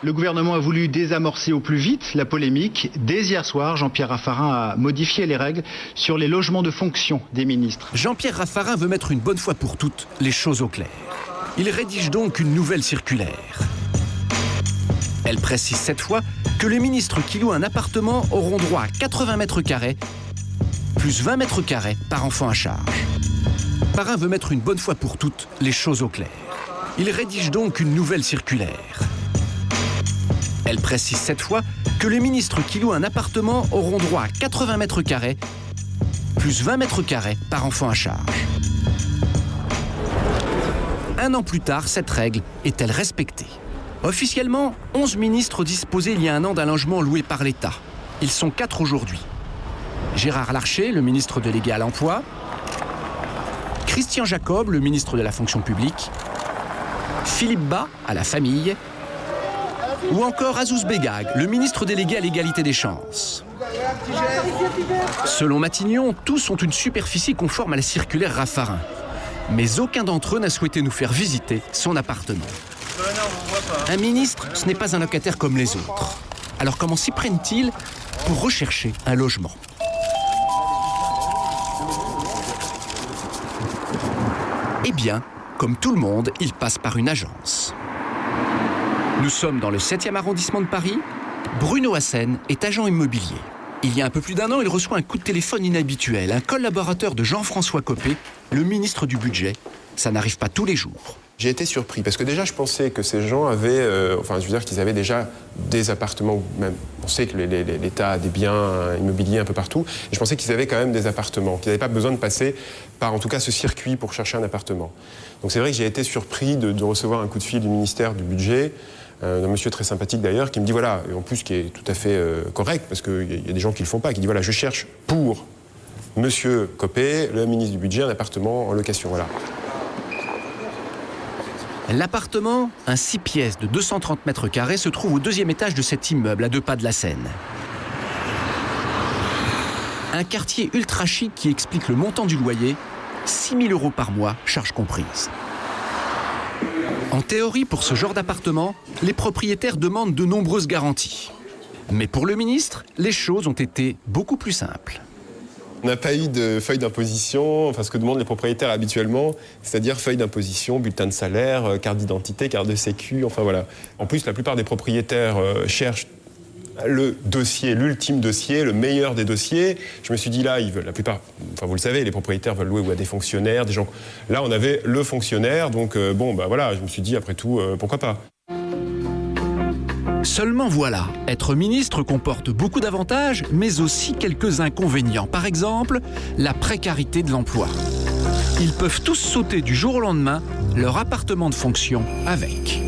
Le gouvernement a voulu désamorcer au plus vite la polémique. Dès hier soir, Jean-Pierre Raffarin a modifié les règles sur les logements de fonction des ministres. Jean-Pierre Raffarin veut mettre une bonne fois pour toutes les choses au clair. Il rédige donc une nouvelle circulaire. Elle précise cette fois que les ministres qui louent un appartement auront droit à 80 mètres carrés, plus 20 mètres carrés par enfant à charge. Raffarin veut mettre une bonne fois pour toutes les choses au clair. Il rédige donc une nouvelle circulaire. Elle précise cette fois que les ministres qui louent un appartement auront droit à 80 mètres carrés, plus 20 mètres carrés par enfant à charge. Un an plus tard, cette règle est-elle respectée? Officiellement, 11 ministres disposaient il y a un an d'un logement loué par l'État. Ils sont 4 aujourd'hui. Gérard Larcher, le ministre délégué à l'Emploi, Christian Jacob, le ministre de la Fonction publique, Philippe Bas, à la Famille, ou encore Azouz Begag, le ministre délégué à l'égalité des chances. Selon Matignon, tous ont une superficie conforme à la circulaire Raffarin. Mais aucun d'entre eux n'a souhaité nous faire visiter son appartement. Un ministre, ce n'est pas un locataire comme les autres. Alors comment s'y prennent-ils pour rechercher un logement? Eh bien, comme tout le monde, il passe par une agence. Nous sommes dans le 7e arrondissement de Paris. Bruno Hassen est agent immobilier. Il y a un peu plus d'un an, il reçoit un coup de téléphone inhabituel. Un collaborateur de Jean-François Copé, le ministre du Budget. Ça n'arrive pas tous les jours. J'ai été surpris parce que déjà je pensais que ces gens avaient, qu'ils avaient déjà des appartements, même on sait que l'État a des biens immobiliers un peu partout, et je pensais qu'ils avaient quand même des appartements, qu'ils n'avaient pas besoin de passer par en tout cas ce circuit pour chercher un appartement. Donc c'est vrai que j'ai été surpris de recevoir un coup de fil du ministère du Budget, d'un monsieur très sympathique d'ailleurs, qui me dit voilà, et en plus qui est tout à fait correct, parce qu'il y a des gens qui ne le font pas, qui dit voilà, je cherche pour monsieur Copé, le ministre du Budget, un appartement en location, voilà. L'appartement, un 6 pièces de 230 mètres carrés, se trouve au 2e étage de cet immeuble, à 2 pas de la Seine. Un quartier ultra chic qui explique le montant du loyer, 6 000 € par mois, charges comprises. En théorie, pour ce genre d'appartement, les propriétaires demandent de nombreuses garanties. Mais pour le ministre, les choses ont été beaucoup plus simples. On n'a pas eu de feuille d'imposition, enfin ce que demandent les propriétaires habituellement, c'est-à-dire feuille d'imposition, bulletin de salaire, carte d'identité, carte de sécu, enfin voilà. En plus, la plupart des propriétaires cherchent le dossier, l'ultime dossier, le meilleur des dossiers. Je me suis dit là, la plupart, enfin vous le savez, les propriétaires veulent louer à des fonctionnaires, des gens. Là, on avait le fonctionnaire, donc bon, bah voilà, je me suis dit après tout, pourquoi pas. Seulement voilà, être ministre comporte beaucoup d'avantages, mais aussi quelques inconvénients. Par exemple, la précarité de l'emploi. Ils peuvent tous sauter du jour au lendemain leur appartement de fonction avec.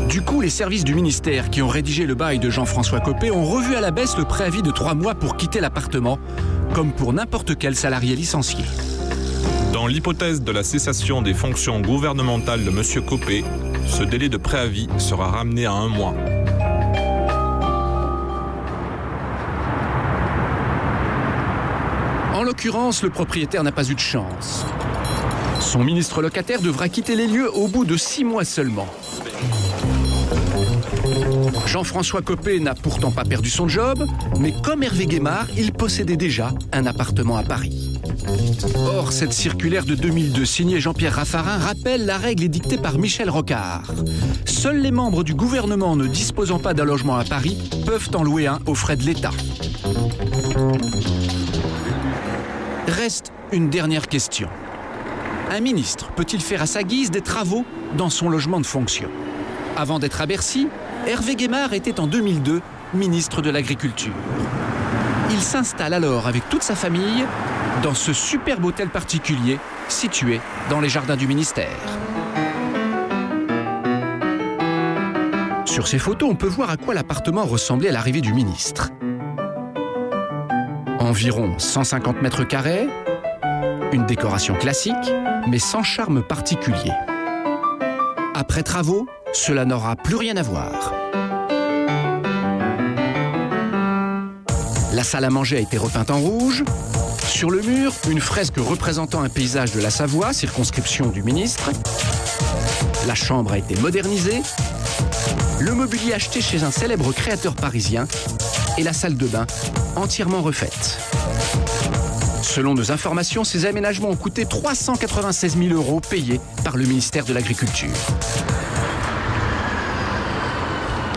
Du coup, les services du ministère qui ont rédigé le bail de Jean-François Copé ont revu à la baisse le préavis de 3 mois pour quitter l'appartement, comme pour n'importe quel salarié licencié. Dans l'hypothèse de la cessation des fonctions gouvernementales de M. Copé, ce délai de préavis sera ramené à 1 mois. En l'occurrence, le propriétaire n'a pas eu de chance. Son ministre locataire devra quitter les lieux au bout de 6 mois seulement. Jean-François Copé n'a pourtant pas perdu son job, mais comme Hervé Guémard, il possédait déjà un appartement à Paris. Or, cette circulaire de 2002 signée Jean-Pierre Raffarin rappelle la règle édictée par Michel Rocard. Seuls les membres du gouvernement ne disposant pas d'un logement à Paris peuvent en louer un aux frais de l'État. Reste une dernière question. Un ministre peut-il faire à sa guise des travaux dans son logement de fonction? Avant d'être à Bercy, Hervé Guémard était en 2002 ministre de l'Agriculture. Il s'installe alors avec toute sa famille dans ce superbe hôtel particulier situé dans les jardins du ministère. Sur ces photos, on peut voir à quoi l'appartement ressemblait à l'arrivée du ministre. Environ 150 mètres carrés, une décoration classique, mais sans charme particulier. Après travaux, cela n'aura plus rien à voir. La salle à manger a été repeinte en rouge. Sur le mur, une fresque représentant un paysage de la Savoie, circonscription du ministre. La chambre a été modernisée. Le mobilier acheté chez un célèbre créateur parisien. Et la salle de bain entièrement refaite. Selon nos informations, ces aménagements ont coûté 396 000 € payés par le ministère de l'Agriculture.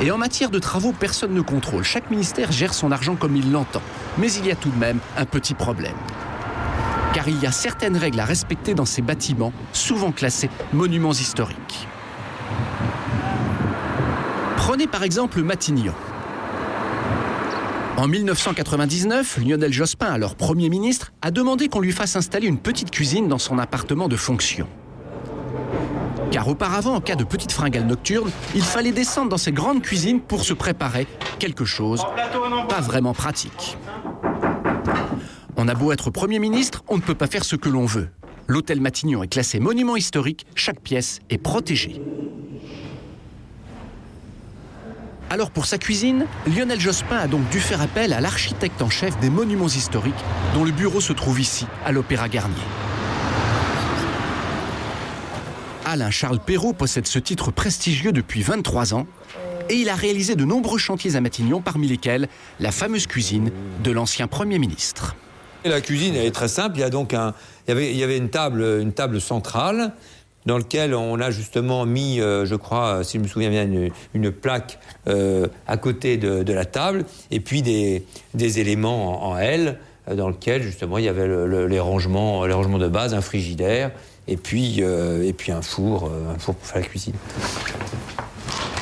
Et en matière de travaux, personne ne contrôle. Chaque ministère gère son argent comme il l'entend. Mais il y a tout de même un petit problème. Car il y a certaines règles à respecter dans ces bâtiments, souvent classés monuments historiques. Prenez par exemple Matignon. En 1999, Lionel Jospin, alors Premier ministre, a demandé qu'on lui fasse installer une petite cuisine dans son appartement de fonction. Car auparavant, en cas de petite fringale nocturne, il fallait descendre dans ces grandes cuisines pour se préparer quelque chose pas vraiment pratique. On a beau être Premier ministre, on ne peut pas faire ce que l'on veut. L'hôtel Matignon est classé monument historique, chaque pièce est protégée. Alors pour sa cuisine, Lionel Jospin a donc dû faire appel à l'architecte en chef des monuments historiques, dont le bureau se trouve ici, à l'Opéra Garnier. Alain-Charles Perrault possède ce titre prestigieux depuis 23 ans et il a réalisé de nombreux chantiers à Matignon, parmi lesquels la fameuse cuisine de l'ancien Premier ministre. La cuisine elle est très simple, il y a donc il y avait une table centrale dans laquelle on a justement mis, je crois, si je me souviens bien, une plaque à côté de la table et puis des éléments en L dans lequel justement il y avait les rangements de base, un frigidaire et puis un four pour faire la cuisine.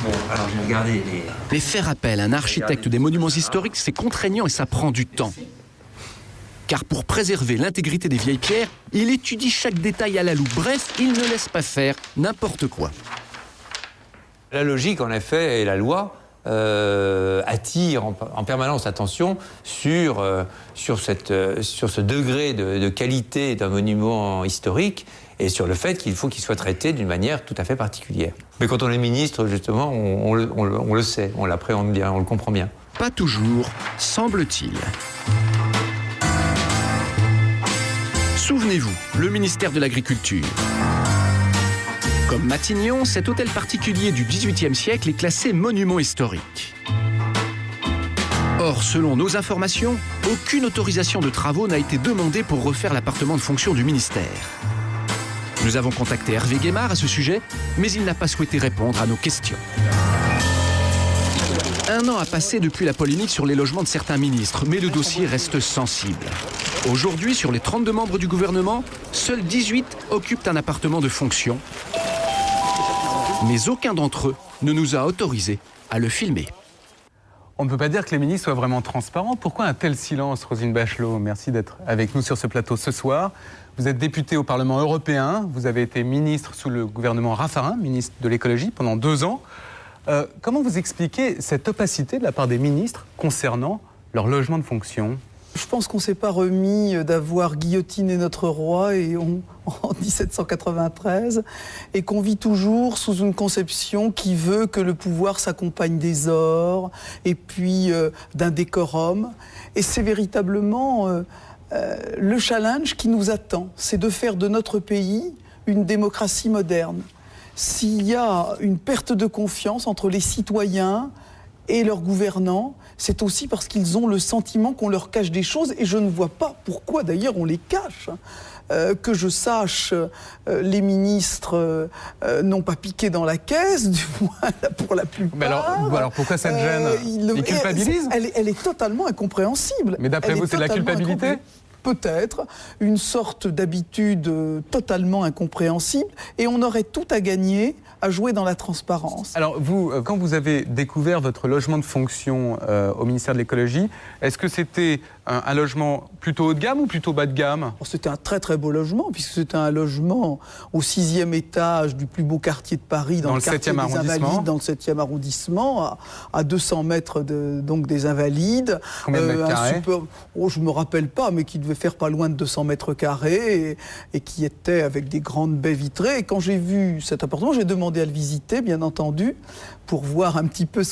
Bon, alors je vais regarder Mais faire appel à un architecte des monuments historiques, c'est contraignant et ça prend du temps. Car pour préserver l'intégrité des vieilles pierres, il étudie chaque détail à la loupe. Bref, il ne laisse pas faire n'importe quoi. La logique, en effet, et la loi attire en permanence l'attention sur ce degré de qualité d'un monument historique et sur le fait qu'il faut qu'il soit traité d'une manière tout à fait particulière. Mais quand on est ministre, justement, on le sait, on l'appréhende bien, on le comprend bien. Pas toujours, semble-t-il. Souvenez-vous, le ministère de l'Agriculture. Comme Matignon, cet hôtel particulier du XVIIIe siècle est classé monument historique. Or, selon nos informations, aucune autorisation de travaux n'a été demandée pour refaire l'appartement de fonction du ministère. Nous avons contacté Hervé Guémard à ce sujet, mais il n'a pas souhaité répondre à nos questions. Un an a passé depuis la polémique sur les logements de certains ministres, mais le dossier reste sensible. Aujourd'hui, sur les 32 membres du gouvernement, seuls 18 occupent un appartement de fonction. Mais aucun d'entre eux ne nous a autorisés à le filmer. On ne peut pas dire que les ministres soient vraiment transparents. Pourquoi un tel silence, Roselyne Bachelot? Merci d'être avec nous sur ce plateau ce soir. Vous êtes députée au Parlement européen. Vous avez été ministre sous le gouvernement Raffarin, ministre de l'écologie, pendant 2 ans. Comment vous expliquez cette opacité de la part des ministres concernant leur logement de fonction? Je pense qu'on ne s'est pas remis d'avoir guillotiné notre roi en 1793 et qu'on vit toujours sous une conception qui veut que le pouvoir s'accompagne des ors et puis d'un décorum. Et c'est véritablement le challenge qui nous attend, c'est de faire de notre pays une démocratie moderne. S'il y a une perte de confiance entre les citoyens et leurs gouvernants, c'est aussi parce qu'ils ont le sentiment qu'on leur cache des choses, et je ne vois pas pourquoi d'ailleurs on les cache. Que je sache, les ministres n'ont pas piqué dans la caisse, du moins pour la plupart. Mais alors pourquoi ça te gêne? Ils culpabilisent? Elle est totalement incompréhensible. Mais d'après vous, c'est de la culpabilité? Peut-être, une sorte d'habitude totalement incompréhensible, et on aurait tout à gagner à jouer dans la transparence. Alors vous, quand vous avez découvert votre logement de fonction au ministère de l'écologie, est-ce que c'était un logement plutôt haut de gamme ou plutôt bas de gamme? C'était un très très beau logement, puisque c'était un logement au 6e étage du plus beau quartier de Paris, dans le quartier des Invalides, dans le 7e arrondissement, à 200 mètres donc des Invalides. Combien de mètres carrés? Je ne me rappelle pas, mais qui devait faire pas loin de 200 mètres carrés et qui était avec des grandes baies vitrées. Et quand j'ai vu cet appartement, j'ai demandé à le visiter, bien entendu, pour voir un petit peu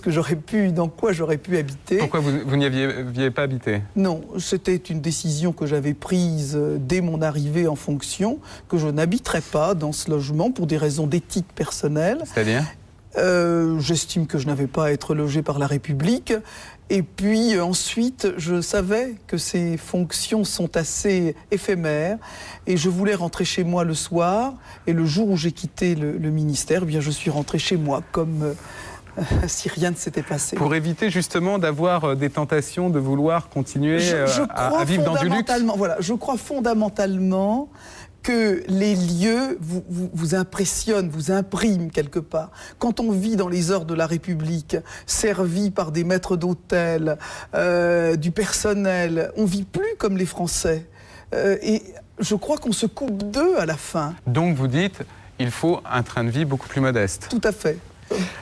dans quoi j'aurais pu habiter. Pourquoi vous n'y aviez pas habité? Non, c'était une décision que j'avais prise dès mon arrivée en fonction, que je n'habiterais pas dans ce logement pour des raisons d'éthique personnelle. C'est-à-dire? J'estime que je n'avais pas à être logé par la République. Et puis ensuite, je savais que ces fonctions sont assez éphémères et je voulais rentrer chez moi le soir. Et le jour où j'ai quitté le ministère, eh bien, je suis rentré chez moi comme si rien ne s'était passé. Pour éviter justement d'avoir des tentations de vouloir continuer à vivre dans du luxe? Voilà, je crois fondamentalement que les lieux vous impressionnent, vous impriment quelque part. Quand on vit dans les heures de la République, servi par des maîtres d'hôtel, du personnel, on vit plus comme les Français. Et je crois qu'on se coupe d'eux à la fin. Donc vous dites, il faut un train de vie beaucoup plus modeste. Tout à fait.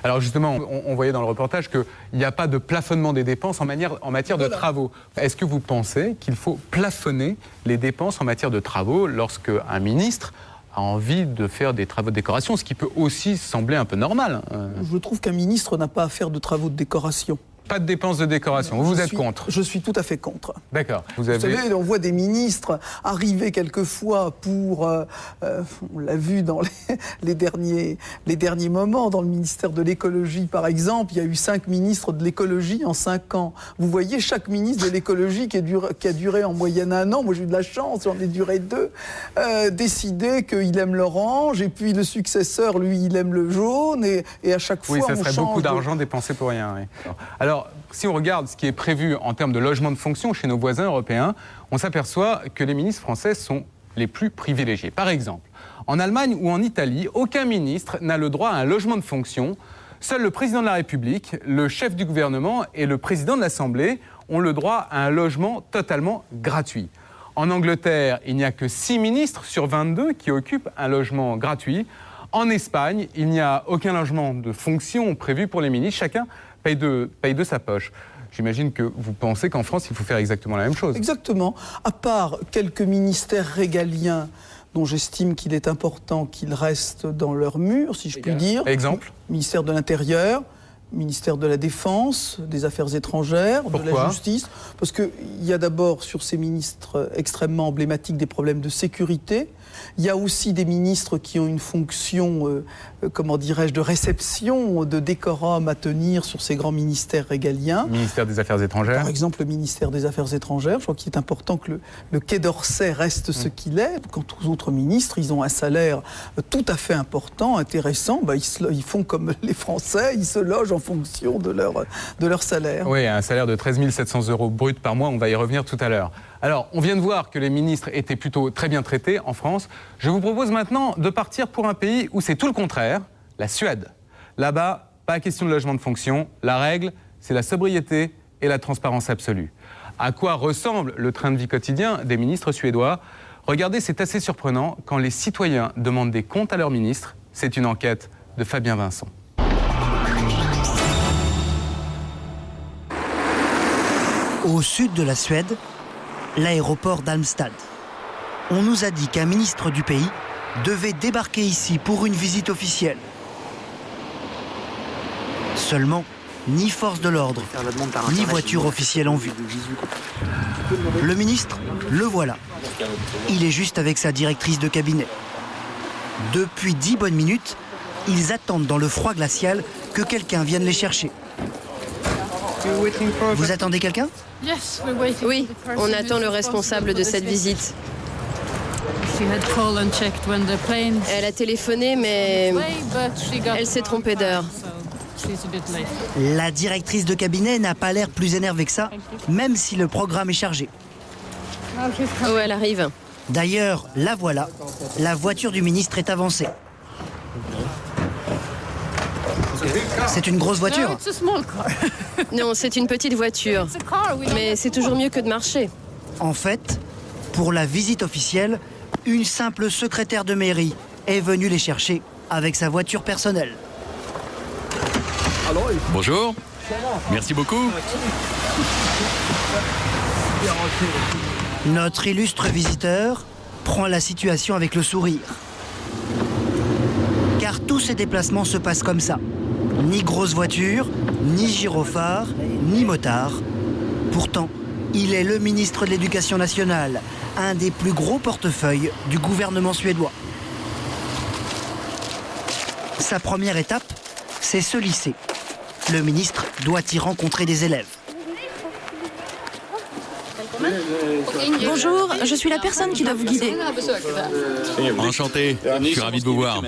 Alors justement, on voyait dans le reportage qu'il n'y a pas de plafonnement des dépenses en matière de travaux. Est-ce que vous pensez qu'il faut plafonner les dépenses en matière de travaux lorsque un ministre a envie de faire des travaux de décoration, ce qui peut aussi sembler un peu normal? Je trouve qu'un ministre n'a pas à faire de travaux de décoration. Pas de dépenses de décoration, vous êtes contre? Je suis tout à fait contre. D'accord. Vous savez, on voit des ministres arriver quelquefois pour... on l'a vu dans les derniers moments, dans le ministère de l'écologie par exemple, il y a eu 5 ministres de l'écologie en 5 ans. Vous voyez, chaque ministre de l'écologie qui a duré en moyenne 1 an, moi j'ai eu de la chance, j'en ai duré 2, décider qu'il aime l'orange, et puis le successeur, lui, il aime le jaune, et à chaque fois on change... Oui, ça serait beaucoup d'argent dépensé pour rien. Oui. Alors, si on regarde ce qui est prévu en termes de logement de fonction chez nos voisins européens, on s'aperçoit que les ministres français sont les plus privilégiés. Par exemple, en Allemagne ou en Italie, aucun ministre n'a le droit à un logement de fonction. Seul le président de la République, le chef du gouvernement et le président de l'Assemblée ont le droit à un logement totalement gratuit. En Angleterre, il n'y a que 6 ministres sur 22 qui occupent un logement gratuit. En Espagne, il n'y a aucun logement de fonction prévu pour les ministres. Chacun paye de sa poche. J'imagine que vous pensez qu'en France, il faut faire exactement la même chose. Exactement. À part quelques ministères régaliens dont j'estime qu'il est important qu'ils restent dans leurs murs, si je puis dire. Exemple ? Ministère de l'Intérieur, ministère de la Défense, des Affaires étrangères, de la Justice, parce qu'il y a d'abord sur ces ministres extrêmement emblématiques des problèmes de sécurité. Il y a aussi des ministres qui ont une fonction, comment dirais-je, de réception, de décorum à tenir sur ces grands ministères régaliens. Ministère des Affaires étrangères. Par exemple, le ministère des Affaires étrangères. Je crois qu'il est important que le Quai d'Orsay reste ce qu'il est. Quant aux autres ministres, ils ont un salaire tout à fait important, intéressant. Ils font comme les Français, ils se logent en fonction de leur salaire. Oui, un salaire de 13 700 € brut par mois, on va y revenir tout à l'heure. Alors, on vient de voir que les ministres étaient plutôt très bien traités en France. Je vous propose maintenant de partir pour un pays où c'est tout le contraire, la Suède. Là-bas, pas question de logement de fonction. La règle, c'est la sobriété et la transparence absolue. À quoi ressemble le train de vie quotidien des ministres suédois? Regardez, c'est assez surprenant quand les citoyens demandent des comptes à leurs ministres. C'est une enquête de Fabien Vincent. Au sud de la Suède, l'aéroport d'Halmstad. On nous a dit qu'un ministre du pays devait débarquer ici pour une visite officielle. Seulement, ni force de l'ordre, ni voiture officielle en vue. Le ministre, le voilà. Il est juste avec sa directrice de cabinet. Depuis 10 bonnes minutes, ils attendent dans le froid glacial que quelqu'un vienne les chercher. Vous attendez quelqu'un ? Oui, on attend le responsable de cette visite. Elle a téléphoné, mais elle s'est trompée d'heure. La directrice de cabinet n'a pas l'air plus énervée que ça, même si le programme est chargé. Oh, elle arrive. D'ailleurs, la voilà. La voiture du ministre est avancée. C'est une grosse voiture ? Non, c'est une petite voiture. Mais c'est toujours mieux que de marcher. En fait, pour la visite officielle, une simple secrétaire de mairie est venue les chercher avec sa voiture personnelle. Bonjour. Merci beaucoup. Notre illustre visiteur prend la situation avec le sourire. Car tous ces déplacements se passent comme ça. Ni grosse voiture, ni gyrophare, ni motard. Pourtant, il est le ministre de l'Éducation nationale, un des plus gros portefeuilles du gouvernement suédois. Sa première étape, c'est ce lycée. Le ministre doit y rencontrer des élèves. Bonjour, je suis la personne qui doit vous guider. Enchanté, je suis ravi de vous voir.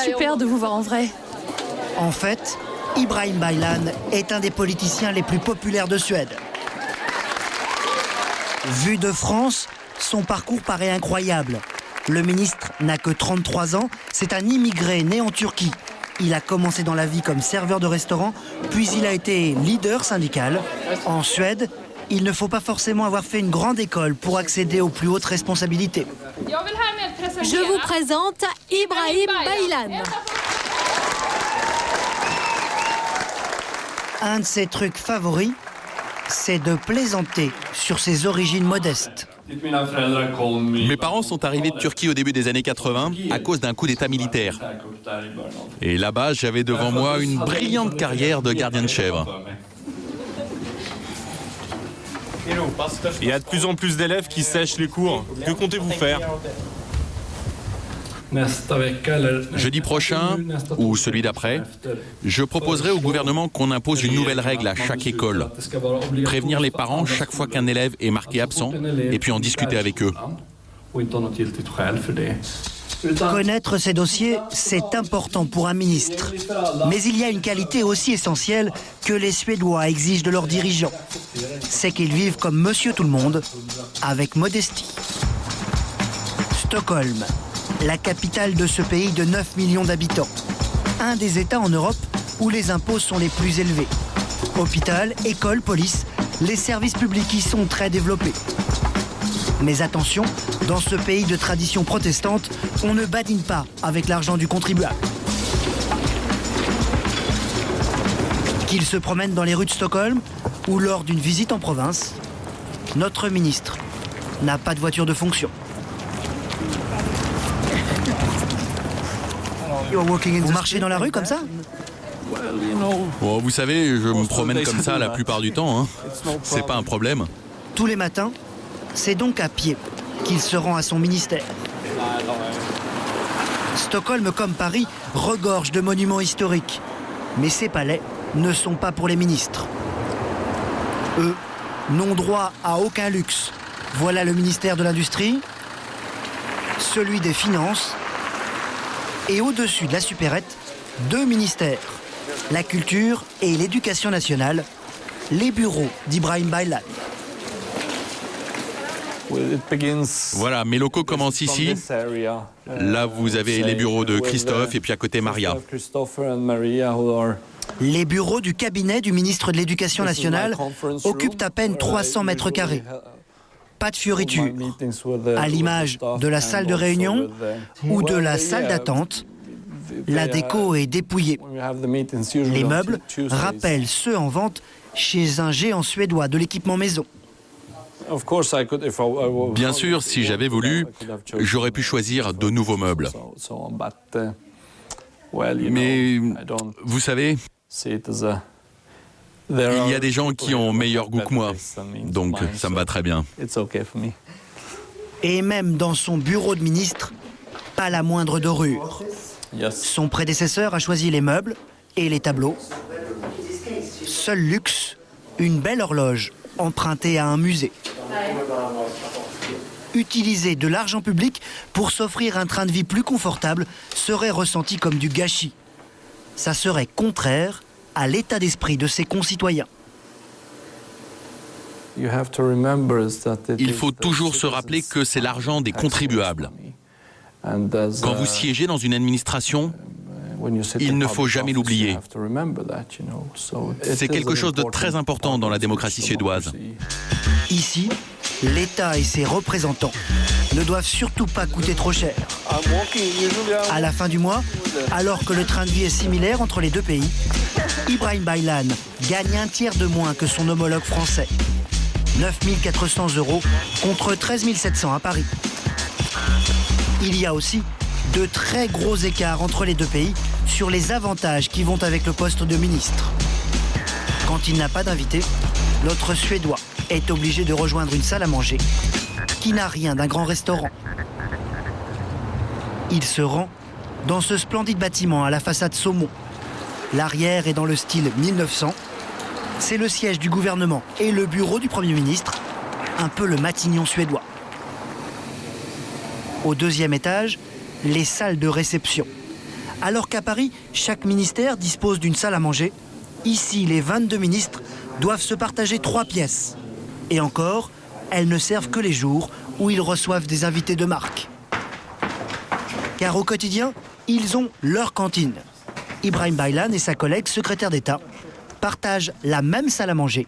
Super de vous voir en vrai. En fait, Ibrahim Baylan est un des politiciens les plus populaires de Suède. Vu de France, son parcours paraît incroyable. Le ministre n'a que 33 ans, c'est un immigré né en Turquie. Il a commencé dans la vie comme serveur de restaurant, puis il a été leader syndical. En Suède, il ne faut pas forcément avoir fait une grande école pour accéder aux plus hautes responsabilités. Je vous présente Ibrahim Baylan. Un de ses trucs favoris, c'est de plaisanter sur ses origines modestes. Mes parents sont arrivés de Turquie au début des années 80 à cause d'un coup d'état militaire. Et là-bas, j'avais devant moi une brillante carrière de gardien de chèvre. Il y a de plus en plus d'élèves qui sèchent les cours. Que comptez-vous faire ? Jeudi prochain, ou celui d'après, je proposerai au gouvernement qu'on impose une nouvelle règle à chaque école. Prévenir les parents chaque fois qu'un élève est marqué absent, et puis en discuter avec eux. Connaître ces dossiers, c'est important pour un ministre. Mais il y a une qualité aussi essentielle que les Suédois exigent de leurs dirigeants. C'est qu'ils vivent comme monsieur tout le monde, avec modestie. Stockholm, la capitale de ce pays de 9 millions d'habitants. Un des États en Europe où les impôts sont les plus élevés. Hôpital, école, police, les services publics y sont très développés. Mais attention, dans ce pays de tradition protestante, on ne badine pas avec l'argent du contribuable. Qu'il se promène dans les rues de Stockholm ou lors d'une visite en province, notre ministre n'a pas de voiture de fonction. Vous marchez dans la rue comme ça ? Oh, vous savez, je me promène comme ça la plupart du temps. Hein. C'est pas un problème. Tous les matins, c'est donc à pied qu'il se rend à son ministère. Stockholm, comme Paris, regorge de monuments historiques. Mais ces palais ne sont pas pour les ministres. Eux n'ont droit à aucun luxe. Voilà le ministère de l'Industrie, celui des Finances, et au-dessus de la supérette, 2 ministères, la Culture et l'Éducation nationale, les bureaux d'Ibrahim Baylan. Voilà, mes locaux commencent ici. Là, vous avez les bureaux de Christophe et puis à côté Maria. Les bureaux du cabinet du ministre de l'Éducation nationale occupent à peine 300 mètres carrés. Pas de fioritures, à l'image de la salle de réunion ou de la salle d'attente. La déco est dépouillée. Les meubles rappellent ceux en vente chez un géant suédois de l'équipement maison. Bien sûr, si j'avais voulu, j'aurais pu choisir de nouveaux meubles. Mais vous savez, il y a des gens qui ont meilleur goût que moi, donc ça me va très bien. Et même dans son bureau de ministre, pas la moindre dorure. Son prédécesseur a choisi les meubles et les tableaux. Seul luxe, une belle horloge empruntée à un musée. Utiliser de l'argent public pour s'offrir un train de vie plus confortable serait ressenti comme du gâchis. Ça serait contraire à l'état d'esprit de ses concitoyens. Il faut toujours se rappeler que c'est l'argent des contribuables. Quand vous siégez dans une administration, il ne faut jamais l'oublier. C'est quelque chose de très important dans la démocratie suédoise. Ici, l'État et ses représentants ne doivent surtout pas coûter trop cher. À la fin du mois, alors que le train de vie est similaire entre les deux pays, Ibrahim Baylan gagne un tiers de moins que son homologue français. 9 400 € contre 13 700 à Paris. Il y a aussi de très gros écarts entre les deux pays sur les avantages qui vont avec le poste de ministre. Quand il n'a pas d'invité, notre Suédois est obligé de rejoindre une salle à manger qui n'a rien d'un grand restaurant. Il se rend dans ce splendide bâtiment à la façade saumon. L'arrière est dans le style 1900. C'est le siège du gouvernement et le bureau du Premier ministre, un peu le Matignon suédois. Au 2e étage, les salles de réception. Alors qu'à Paris, chaque ministère dispose d'une salle à manger, ici, les 22 ministres doivent se partager 3 pièces. Et encore, elles ne servent que les jours où ils reçoivent des invités de marque. Car au quotidien, ils ont leur cantine. Ibrahim Baylan et sa collègue secrétaire d'État partagent la même salle à manger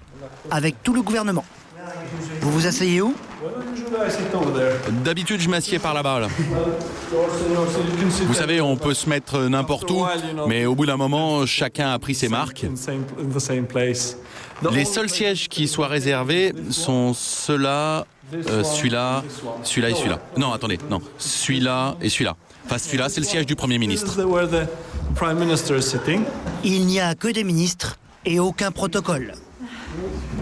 avec tout le gouvernement. Vous vous asseyez où ? D'habitude, je m'assieds par là-bas. Là. Vous savez, on peut se mettre n'importe où, mais au bout d'un moment, chacun a pris ses marques. Les seuls sièges qui soient réservés sont ceux-là, celui-là, celui-là et celui-là. Non, attendez, non, celui-là et celui-là. Enfin, celui-là, c'est le siège du Premier ministre. Il n'y a que des ministres et aucun protocole.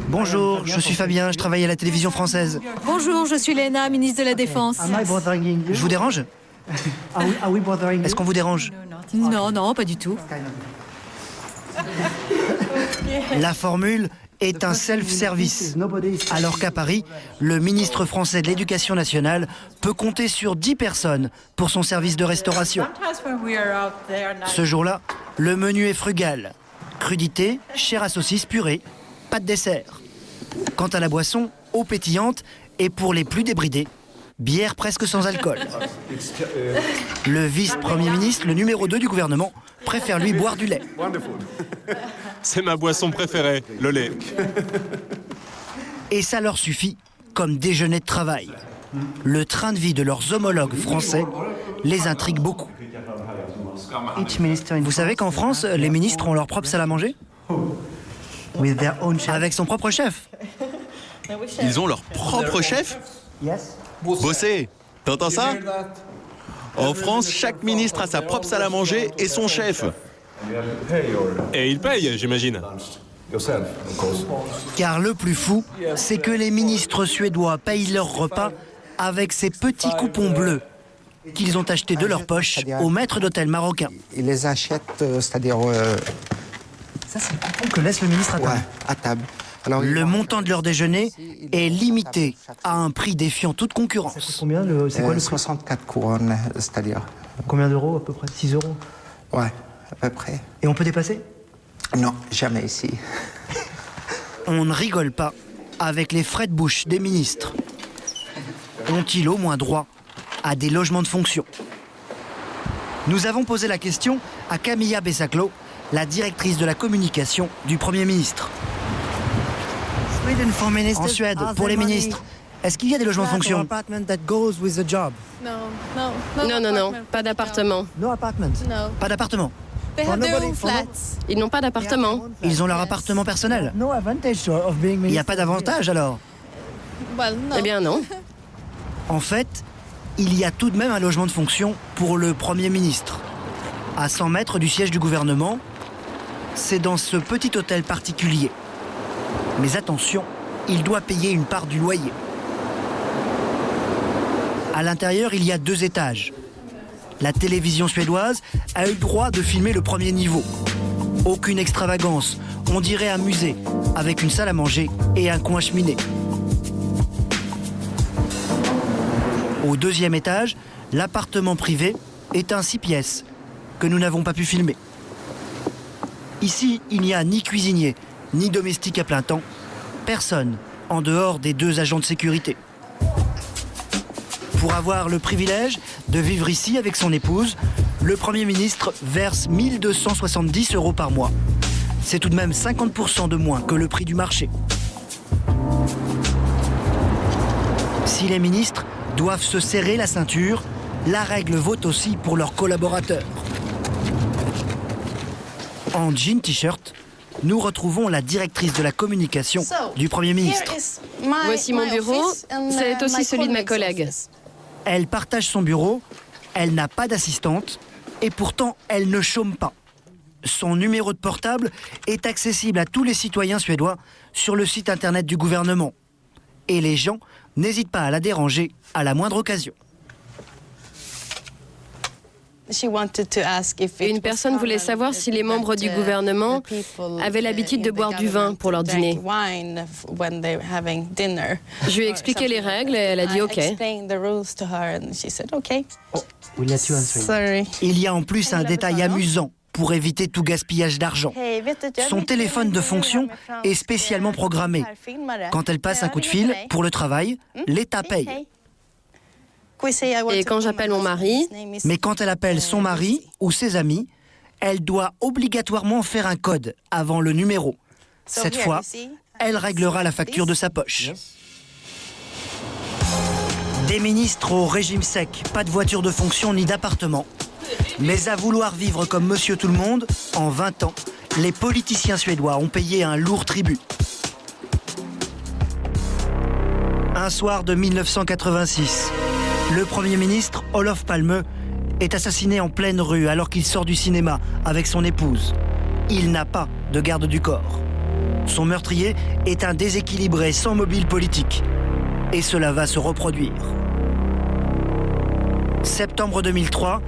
Bonjour, je suis Fabien, je travaille à la télévision française. Bonjour, je suis Léna, ministre de la Défense. Je vous dérange ? Est-ce qu'on vous dérange ? Non, non, pas du tout. La formule est un self-service. Alors qu'à Paris, le ministre français de l'Éducation nationale peut compter sur 10 personnes pour son service de restauration. Ce jour-là, le menu est frugal. Crudité, chair à saucisse purée, pas de dessert. Quant à la boisson, eau pétillante et pour les plus débridés, bière presque sans alcool. Le vice-premier ministre, le numéro 2 du gouvernement, préfère lui boire du lait. C'est ma boisson préférée, le lait. Et ça leur suffit comme déjeuner de travail. Le train de vie de leurs homologues français les intrigue beaucoup. Vous savez qu'en France, les ministres ont leur propre salle à manger ? Avec son propre chef. Ils ont leur propre chef ? Bossé, t'entends ça ? En France, chaque ministre a sa propre salle à manger et son chef. Et il paye, j'imagine. Car le plus fou, c'est que les ministres suédois payent leurs repas avec ces petits coupons bleus qu'ils ont achetés de leur poche au maître d'hôtel marocain. Ils les achètent, c'est-à-dire... Ça, c'est le coupon que laisse le ministre à table. Ouais, à table. Alors, le montant de leur déjeuner est limité à un prix défiant toute concurrence. Ça coûte combien c'est quoi le prix 64 couronnes, c'est-à-dire... Combien d'euros à peu près 6 euros? Ouais, à peu près. Et on peut dépasser? Non, jamais ici. On ne rigole pas avec les frais de bouche des ministres. Ont-ils au moins droit à des logements de fonction? Nous avons posé la question à Camilla Besaklo, la directrice de la communication du Premier ministre. En Suède, pour les ministres, est-ce qu'il y a des logements de fonction? Non, pas d'appartement. Pas d'appartement. Ils n'ont pas d'appartement. Ils ont leur appartement personnel. Il n'y a pas d'avantage alors? Eh bien non. En fait, il y a tout de même un logement de fonction pour le Premier ministre. À 100 mètres du siège du gouvernement, c'est dans ce petit hôtel particulier. Mais attention, il doit payer une part du loyer. À l'intérieur, il y a 2 étages. La télévision suédoise a eu le droit de filmer le premier niveau. Aucune extravagance, on dirait un musée, avec une salle à manger et un coin cheminée. Au 2e étage, l'appartement privé est un 6 pièces que nous n'avons pas pu filmer. Ici, il n'y a ni cuisinier, ni domestique à plein temps. Personne en dehors des 2 agents de sécurité. Pour avoir le privilège de vivre ici avec son épouse, le Premier ministre verse 1 270 € par mois. C'est tout de même 50% de moins que le prix du marché. Si les ministres doivent se serrer la ceinture, la règle vaut aussi pour leurs collaborateurs. En jean t-shirt, nous retrouvons la directrice de la communication du Premier ministre. Voici mon bureau, c'est aussi celui de ma collègue. Elle partage son bureau, elle n'a pas d'assistante et pourtant elle ne chôme pas. Son numéro de portable est accessible à tous les citoyens suédois sur le site internet du gouvernement. Et les gens n'hésitent pas à la déranger à la moindre occasion. Une personne voulait savoir si les membres du gouvernement avaient l'habitude de boire du vin pour leur dîner. Je lui ai expliqué les règles et elle a dit OK. Il y a en plus un détail amusant pour éviter tout gaspillage d'argent. Son téléphone de fonction est spécialement programmé. Quand elle passe un coup de fil pour le travail, l'État paye. Et quand j'appelle mon mari... Mais quand elle appelle son mari ou ses amis, elle doit obligatoirement faire un code avant le numéro. Cette fois, elle réglera la facture de sa poche. Des ministres au régime sec, pas de voiture de fonction ni d'appartement. Mais à vouloir vivre comme Monsieur Tout-le-Monde, en 20 ans, les politiciens suédois ont payé un lourd tribut. Un soir de 1986, le Premier ministre Olof Palme est assassiné en pleine rue alors qu'il sort du cinéma avec son épouse. Il n'a pas de garde du corps. Son meurtrier est un déséquilibré sans mobile politique. Et cela va se reproduire. Septembre 2003,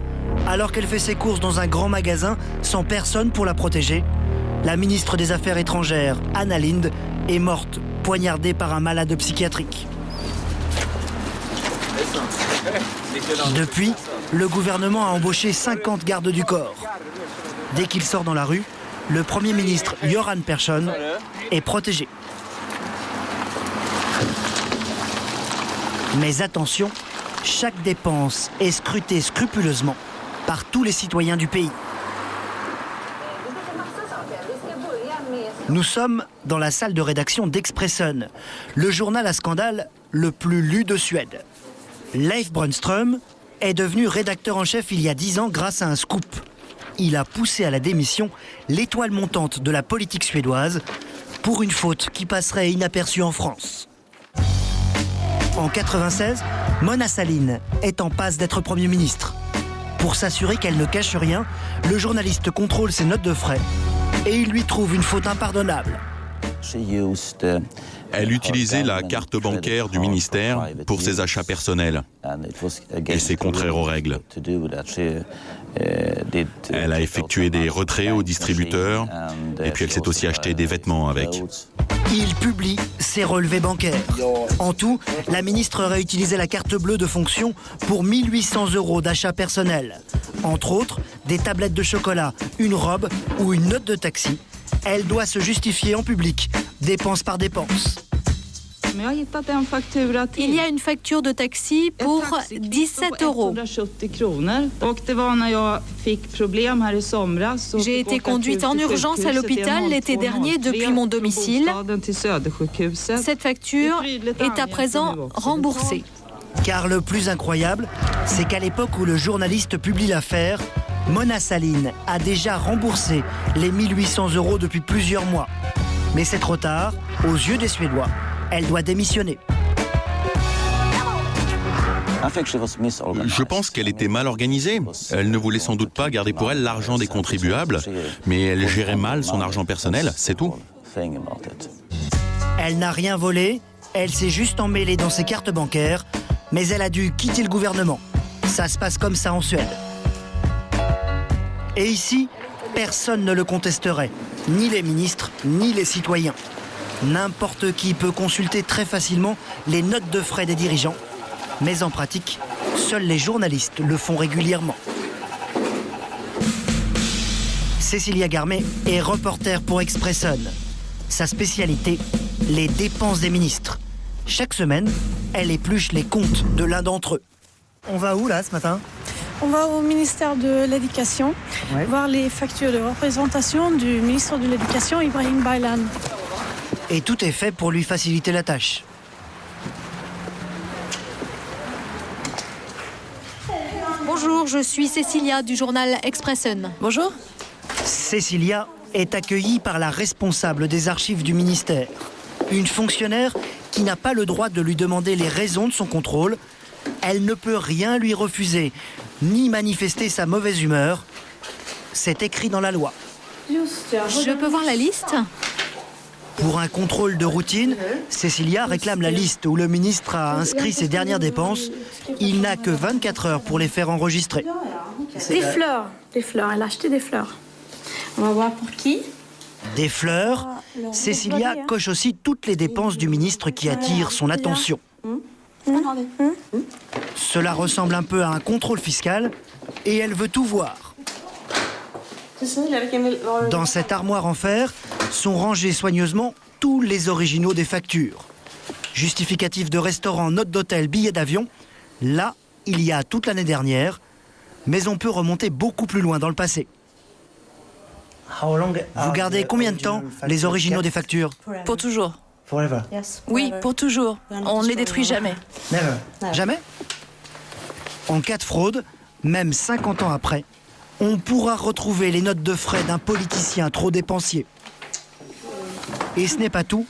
alors qu'elle fait ses courses dans un grand magasin sans personne pour la protéger, la ministre des Affaires étrangères, Anna Lindh, est morte, poignardée par un malade psychiatrique. Depuis, le gouvernement a embauché 50 gardes du corps. Dès qu'il sort dans la rue, le Premier ministre Göran Persson est protégé. Mais attention, chaque dépense est scrutée scrupuleusement par tous les citoyens du pays. Nous sommes dans la salle de rédaction d'Expressen, le journal à scandale le plus lu de Suède. Leif Brunström est devenu rédacteur en chef il y a 10 ans grâce à un scoop. Il a poussé à la démission l'étoile montante de la politique suédoise pour une faute qui passerait inaperçue en France. En 1996, Mona Sahlin est en passe d'être Premier ministre. Pour s'assurer qu'elle ne cache rien, le journaliste contrôle ses notes de frais et il lui trouve une faute impardonnable. Elle utilisait la carte bancaire du ministère pour ses achats personnels. Et c'est contraire aux règles. Elle a effectué des retraits aux distributeurs et puis elle s'est aussi acheté des vêtements avec. Il publie ses relevés bancaires. En tout, la ministre aurait utilisé la carte bleue de fonction pour 1 800 € d'achats personnels. Entre autres, des tablettes de chocolat, une robe ou une note de taxi. Elle doit se justifier en public, dépense par dépense. Il y a une facture de taxi pour 17 €. J'ai été conduite en urgence à l'hôpital l'été dernier depuis mon domicile. Cette facture est à présent remboursée. Car le plus incroyable, c'est qu'à l'époque où le journaliste publie l'affaire, Mona Sahlin a déjà remboursé les 1 800 € depuis plusieurs mois. Mais c'est trop tard, aux yeux des Suédois. Elle doit démissionner. Je pense qu'elle était mal organisée. Elle ne voulait sans doute pas garder pour elle l'argent des contribuables, mais elle gérait mal son argent personnel, c'est tout. Elle n'a rien volé, elle s'est juste emmêlée dans ses cartes bancaires, mais elle a dû quitter le gouvernement. Ça se passe comme ça en Suède. Et ici, personne ne le contesterait, ni les ministres, ni les citoyens. N'importe qui peut consulter très facilement les notes de frais des dirigeants. Mais en pratique, seuls les journalistes le font régulièrement. Cécilia Garmet est reporter pour Expressen. Sa spécialité, les dépenses des ministres. Chaque semaine, elle épluche les comptes de l'un d'entre eux. On va où là ce matin ? On va au ministère de l'Éducation, voir les factures de représentation du ministre de l'Éducation, Ibrahim Baylan. Et tout est fait pour lui faciliter la tâche. Bonjour, je suis Cécilia du journal Expressen. Bonjour. Cécilia est accueillie par la responsable des archives du ministère. Une fonctionnaire qui n'a pas le droit de lui demander les raisons de son contrôle. Elle ne peut rien lui refuser, ni manifester sa mauvaise humeur. C'est écrit dans la loi. Je peux voir la liste ? Pour un contrôle de routine, Cécilia réclame la liste où le ministre a inscrit ses dernières dépenses. Il n'a que 24 heures pour les faire enregistrer. Des fleurs. Elle a acheté des fleurs. On va voir pour qui. Des fleurs. Cécilia coche aussi toutes les dépenses du ministre qui attirent son attention. Cela ressemble un peu à un contrôle fiscal et elle veut tout voir. Dans cette armoire en fer sont rangés soigneusement tous les originaux des factures. Justificatifs de restaurants, notes d'hôtel, billets d'avion. Là, il y a toute l'année dernière, mais on peut remonter beaucoup plus loin dans le passé. Vous gardez combien de temps les originaux des factures ? Pour toujours. Forever. Oui, pour toujours. On ne les détruit jamais. Jamais ? En cas de fraude, même 50 ans après, on pourra retrouver les notes de frais d'un politicien trop dépensier. Et ce n'est pas tout.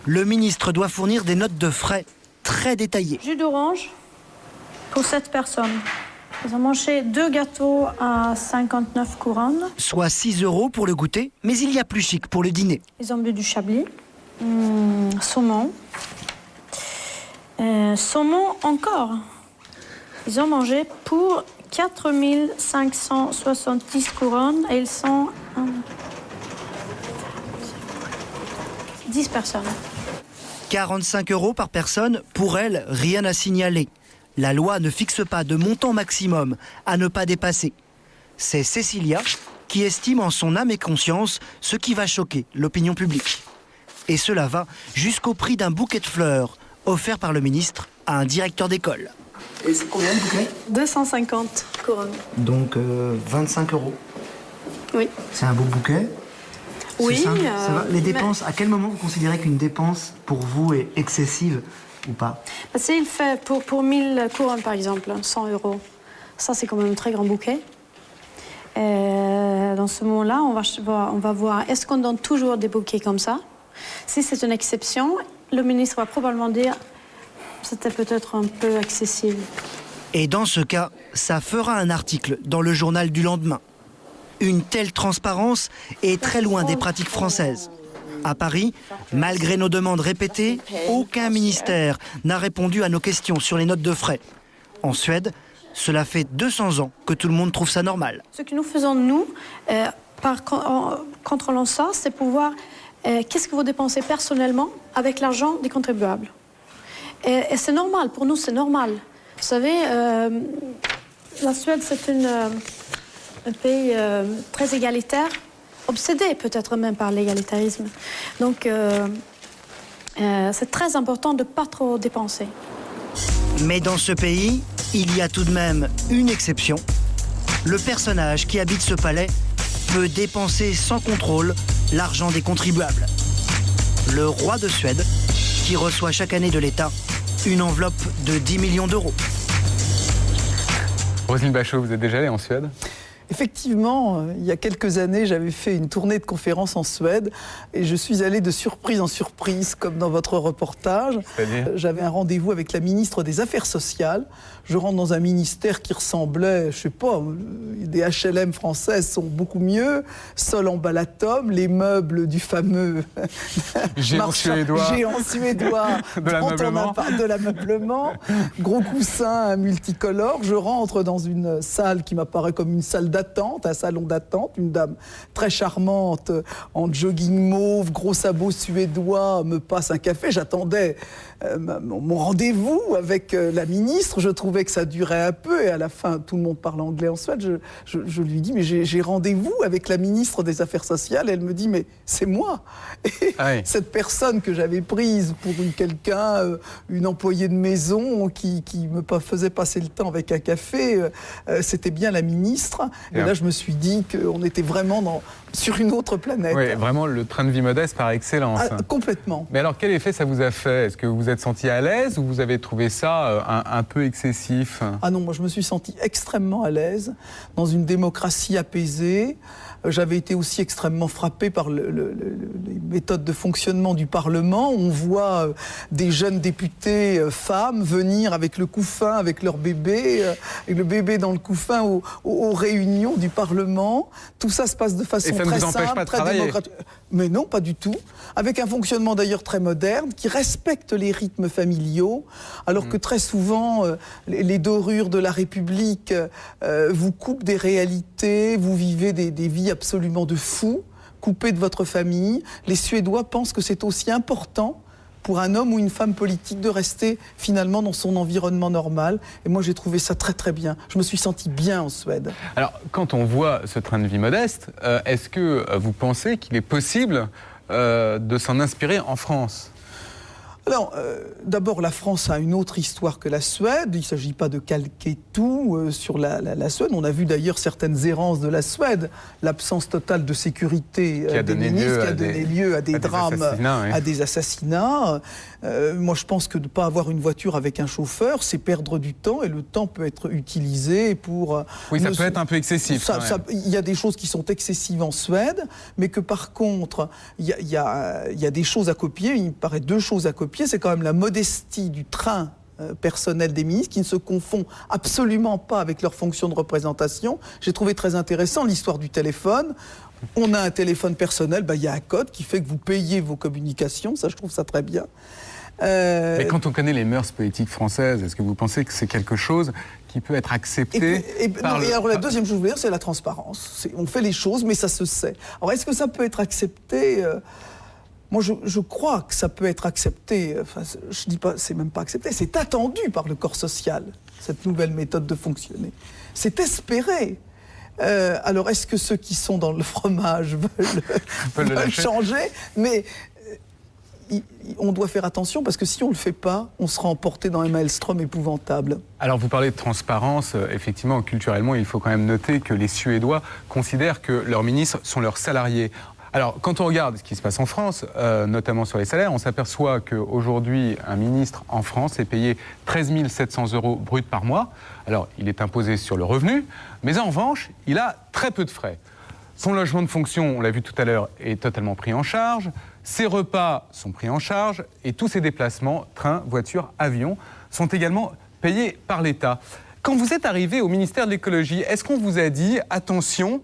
Le ministre doit fournir des notes de frais très détaillées. Jus d'orange pour 7 personnes. Ils ont mangé 2 gâteaux à 59 couronnes. Soit 6 € pour le goûter, mais il y a plus chic pour le dîner. Ils ont bu du chablis, saumon. Saumon encore. Ils ont mangé pour 4 570 couronnes et ils sont 10 personnes. 45 € par personne, pour elle, rien à signaler. La loi ne fixe pas de montant maximum à ne pas dépasser. C'est Cécilia qui estime en son âme et conscience ce qui va choquer l'opinion publique. Et cela va jusqu'au prix d'un bouquet de fleurs offert par le ministre à un directeur d'école. Et c'est combien de bouquet ? 250 couronnes. Donc 25 €. Oui. C'est un beau bouquet. Oui. Ça va. Les dépenses, à quel moment vous considérez qu'une dépense pour vous est excessive ou pas ? Il fait pour 1000 couronnes par exemple, 100 €. Ça c'est quand même un très grand bouquet. Dans ce moment-là, on va voir, est-ce qu'on donne toujours des bouquets comme ça ? Si c'est une exception, le ministre va probablement dire c'était peut-être un peu excessif. Et dans ce cas, ça fera un article dans le journal du lendemain. Une telle transparence est très loin des pratiques françaises. À Paris, malgré nos demandes répétées, aucun ministère n'a répondu à nos questions sur les notes de frais. En Suède, cela fait 200 ans que tout le monde trouve ça normal. Ce que nous faisons, nous, en contrôlant ça, c'est pouvoir... qu'est-ce que vous dépensez personnellement avec l'argent des contribuables. Et c'est normal, pour nous, c'est normal. Vous savez, la Suède, c'est un pays très égalitaire, obsédé peut-être même par l'égalitarisme. Donc, c'est très important de ne pas trop dépenser. Mais dans ce pays, il y a tout de même une exception. Le personnage qui habite ce palais peut dépenser sans contrôle l'argent des contribuables. Le roi de Suède, qui reçoit chaque année de l'État une enveloppe de 10 millions d'euros. Roselyne Bachot, vous êtes déjà allée en Suède ? Effectivement, il y a quelques années, j'avais fait une tournée de conférences en Suède et je suis allée de surprise en surprise, comme dans votre reportage. J'avais un rendez-vous avec la ministre des Affaires sociales. Je rentre dans un ministère qui ressemblait, je sais pas, des HLM françaises sont beaucoup mieux, sol en balatum, les meubles du fameux géant suédois de l'ameublement, gros coussins multicolores. Je rentre dans une salle qui m'apparaît comme une salle d'attente, un salon d'attente, une dame très charmante en jogging mauve, gros sabots suédois me passe un café. J'attendais mon rendez-vous avec la ministre, je trouvais que ça durait un peu et à la fin tout le monde parle anglais en Suède. Je lui dis mais j'ai rendez-vous avec la ministre des Affaires sociales. Elle me dit mais c'est moi. Et cette personne que j'avais prise pour quelqu'un, une employée de maison qui me faisait passer le temps avec un café, c'était bien la ministre. Et là je me suis dit qu'on était vraiment sur une autre planète. Oui, vraiment le train de vie modeste par excellence. Complètement. Mais alors quel effet ça vous a fait ? Est-ce que vous vous êtes senti à l'aise ou vous avez trouvé ça un peu excessif ? Ah non, moi je me suis senti extrêmement à l'aise, dans une démocratie apaisée. J'avais été aussi extrêmement frappé par les méthodes de fonctionnement du Parlement. On voit des jeunes députés femmes venir avec le couffin, avec leur bébé, et le bébé dans le couffin aux réunions du Parlement. Tout ça se passe de façon très simple, très démocratique. Mais non, pas du tout. Avec un fonctionnement d'ailleurs très moderne, qui respecte les rythmes familiaux, alors que très souvent, les dorures de la République vous coupent des réalités, vous vivez des vies absolument de fous, coupés de votre famille. Les Suédois pensent que c'est aussi important pour un homme ou une femme politique de rester finalement dans son environnement normal. Et moi, j'ai trouvé ça très très bien. Je me suis senti bien en Suède. Alors, quand on voit ce train de vie modeste, est-ce que vous pensez qu'il est possible de s'en inspirer en France ? Alors, d'abord, la France a une autre histoire que la Suède. Il ne s'agit pas de calquer tout sur la Suède. On a vu d'ailleurs certaines errances de la Suède. L'absence totale de sécurité des ministres qui a donné lieu à des drames, à des assassinats. Moi, je pense que de ne pas avoir une voiture avec un chauffeur, c'est perdre du temps. Et le temps peut être utilisé pour... Oui, ça peut être un peu excessif. Il y a des choses qui sont excessives en Suède, mais que par contre, il y a des choses à copier. Il me paraît deux choses à copier. C'est quand même la modestie du train personnel des ministres qui ne se confond absolument pas avec leur fonction de représentation. J'ai trouvé très intéressant l'histoire du téléphone. On a un téléphone personnel, il y a un code qui fait que vous payez vos communications. Ça, je trouve ça très bien. Mais quand on connaît les mœurs politiques françaises, est-ce que vous pensez que c'est quelque chose qui peut être accepté alors la deuxième chose que je veux dire, c'est la transparence. On fait les choses, mais ça se sait. Alors est-ce que ça peut être accepté Moi, je crois que ça peut être accepté. Enfin, je dis pas, c'est même pas accepté. C'est attendu par le corps social, cette nouvelle méthode de fonctionner. C'est espéré. Alors, est-ce que ceux qui sont dans le fromage veulent changer ? Mais on doit faire attention parce que si on ne le fait pas, on sera emporté dans un maelstrom épouvantable. Alors, vous parlez de transparence. Effectivement, culturellement, il faut quand même noter que les Suédois considèrent que leurs ministres sont leurs salariés. Alors, quand on regarde ce qui se passe en France, notamment sur les salaires, on s'aperçoit qu'aujourd'hui, un ministre en France est payé 13 700 € brut par mois. Alors, il est imposé sur le revenu, mais en revanche, il a très peu de frais. Son logement de fonction, on l'a vu tout à l'heure, est totalement pris en charge. Ses repas sont pris en charge et tous ses déplacements, train, voiture, avion, sont également payés par l'État. Quand vous êtes arrivé au ministère de l'écologie, est-ce qu'on vous a dit, attention,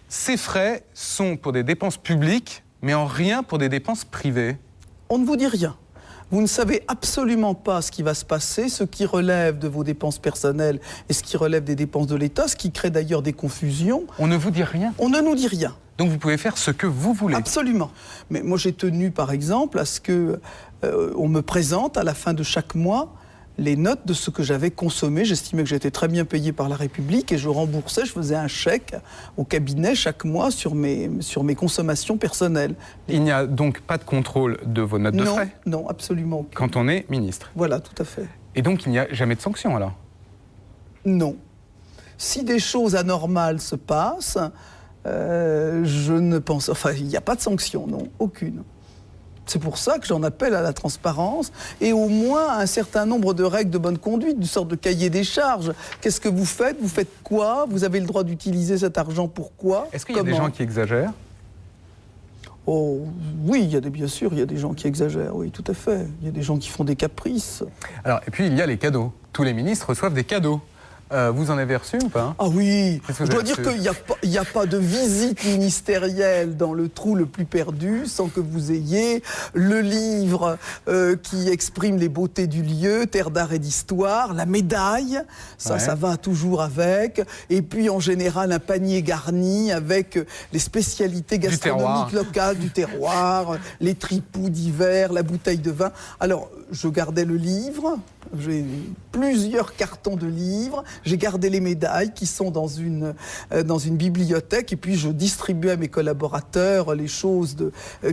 ces frais sont pour des dépenses publiques, mais en rien pour des dépenses privées? On ne vous dit rien. Vous ne savez absolument pas ce qui va se passer, ce qui relève de vos dépenses personnelles et ce qui relève des dépenses de l'État, ce qui crée d'ailleurs des confusions. On ne vous dit rien? On ne nous dit rien. Donc vous pouvez faire ce que vous voulez? Absolument. Mais moi j'ai tenu par exemple à ce que on me présente à la fin de chaque mois les notes de ce que j'avais consommé. J'estimais que j'étais très bien payé par la République et je remboursais, je faisais un chèque au cabinet chaque mois sur mes consommations personnelles. Il n'y a donc pas de contrôle de vos notes de frais? Non, absolument aucun. Quand on est ministre? Voilà, tout à fait. Et donc il n'y a jamais de sanction alors? Non. Si des choses anormales se passent, je ne pense... Enfin, il n'y a pas de sanction, non, aucune. C'est pour ça que j'en appelle à la transparence et au moins un certain nombre de règles de bonne conduite, une sorte de cahier des charges. Qu'est-ce que vous faites? Vous faites quoi? Vous avez le droit d'utiliser cet argent pourquoi? Est-ce qu'il y a des gens qui exagèrent? Oh, oui, bien sûr, il y a des gens qui exagèrent, oui, tout à fait. Il y a des gens qui font des caprices. Alors, et puis il y a les cadeaux. Tous les ministres reçoivent des cadeaux. Vous en avez reçu ou pas? Ah oui, je dois dire qu'il n'y a pas de visite ministérielle dans le trou le plus perdu sans que vous ayez le livre qui exprime les beautés du lieu, Terre d'art et d'histoire, la médaille, ça va toujours avec, et puis en général un panier garni avec les spécialités gastronomiques locales du terroir, les tripous d'hiver, la bouteille de vin. Alors, je gardais le livre, j'ai plusieurs cartons de livres, j'ai gardé les médailles qui sont dans une bibliothèque et puis je distribuais à mes collaborateurs les choses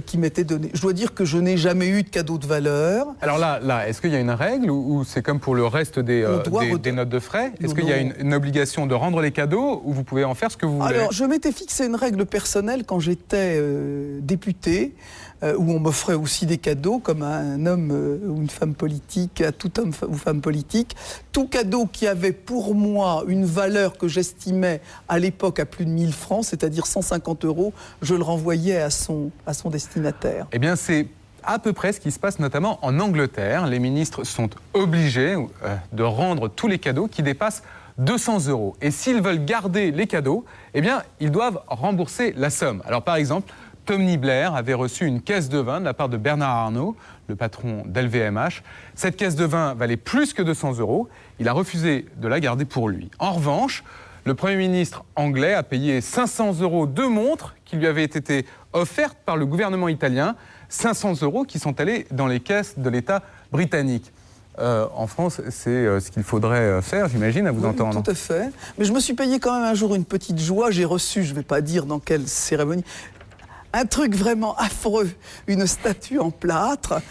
qui m'étaient données. Je dois dire que je n'ai jamais eu de cadeau de valeur. Alors là est-ce qu'il y a une règle ou c'est comme pour le reste des notes de frais? Est-ce qu'il y a une obligation de rendre les cadeaux ou vous pouvez en faire ce que vous voulez? Alors, je m'étais fixé une règle personnelle quand j'étais député, où on m'offrait aussi des cadeaux, comme à un homme ou une femme politique, à tout homme ou femme politique. Tout cadeau qui avait pour moi une valeur que j'estimais à l'époque à plus de 1000 francs, c'est-à-dire 150 €, je le renvoyais à son destinataire. Eh bien, c'est à peu près ce qui se passe notamment en Angleterre. Les ministres sont obligés de rendre tous les cadeaux qui dépassent 200 €. Et s'ils veulent garder les cadeaux, eh bien, ils doivent rembourser la somme. Alors, par exemple, Tony Blair avait reçu une caisse de vin de la part de Bernard Arnault, le patron d'LVMH. Cette caisse de vin valait plus que 200 €. Il a refusé de la garder pour lui. En revanche, le Premier ministre anglais a payé 500 € de montres qui lui avaient été offertes par le gouvernement italien. 500 € qui sont allés dans les caisses de l'État britannique. En France, c'est ce qu'il faudrait faire, j'imagine, à vous entendre. Tout à fait. Mais je me suis payé quand même un jour une petite joie. J'ai reçu, je ne vais pas dire dans quelle cérémonie, un truc vraiment affreux, une statue en plâtre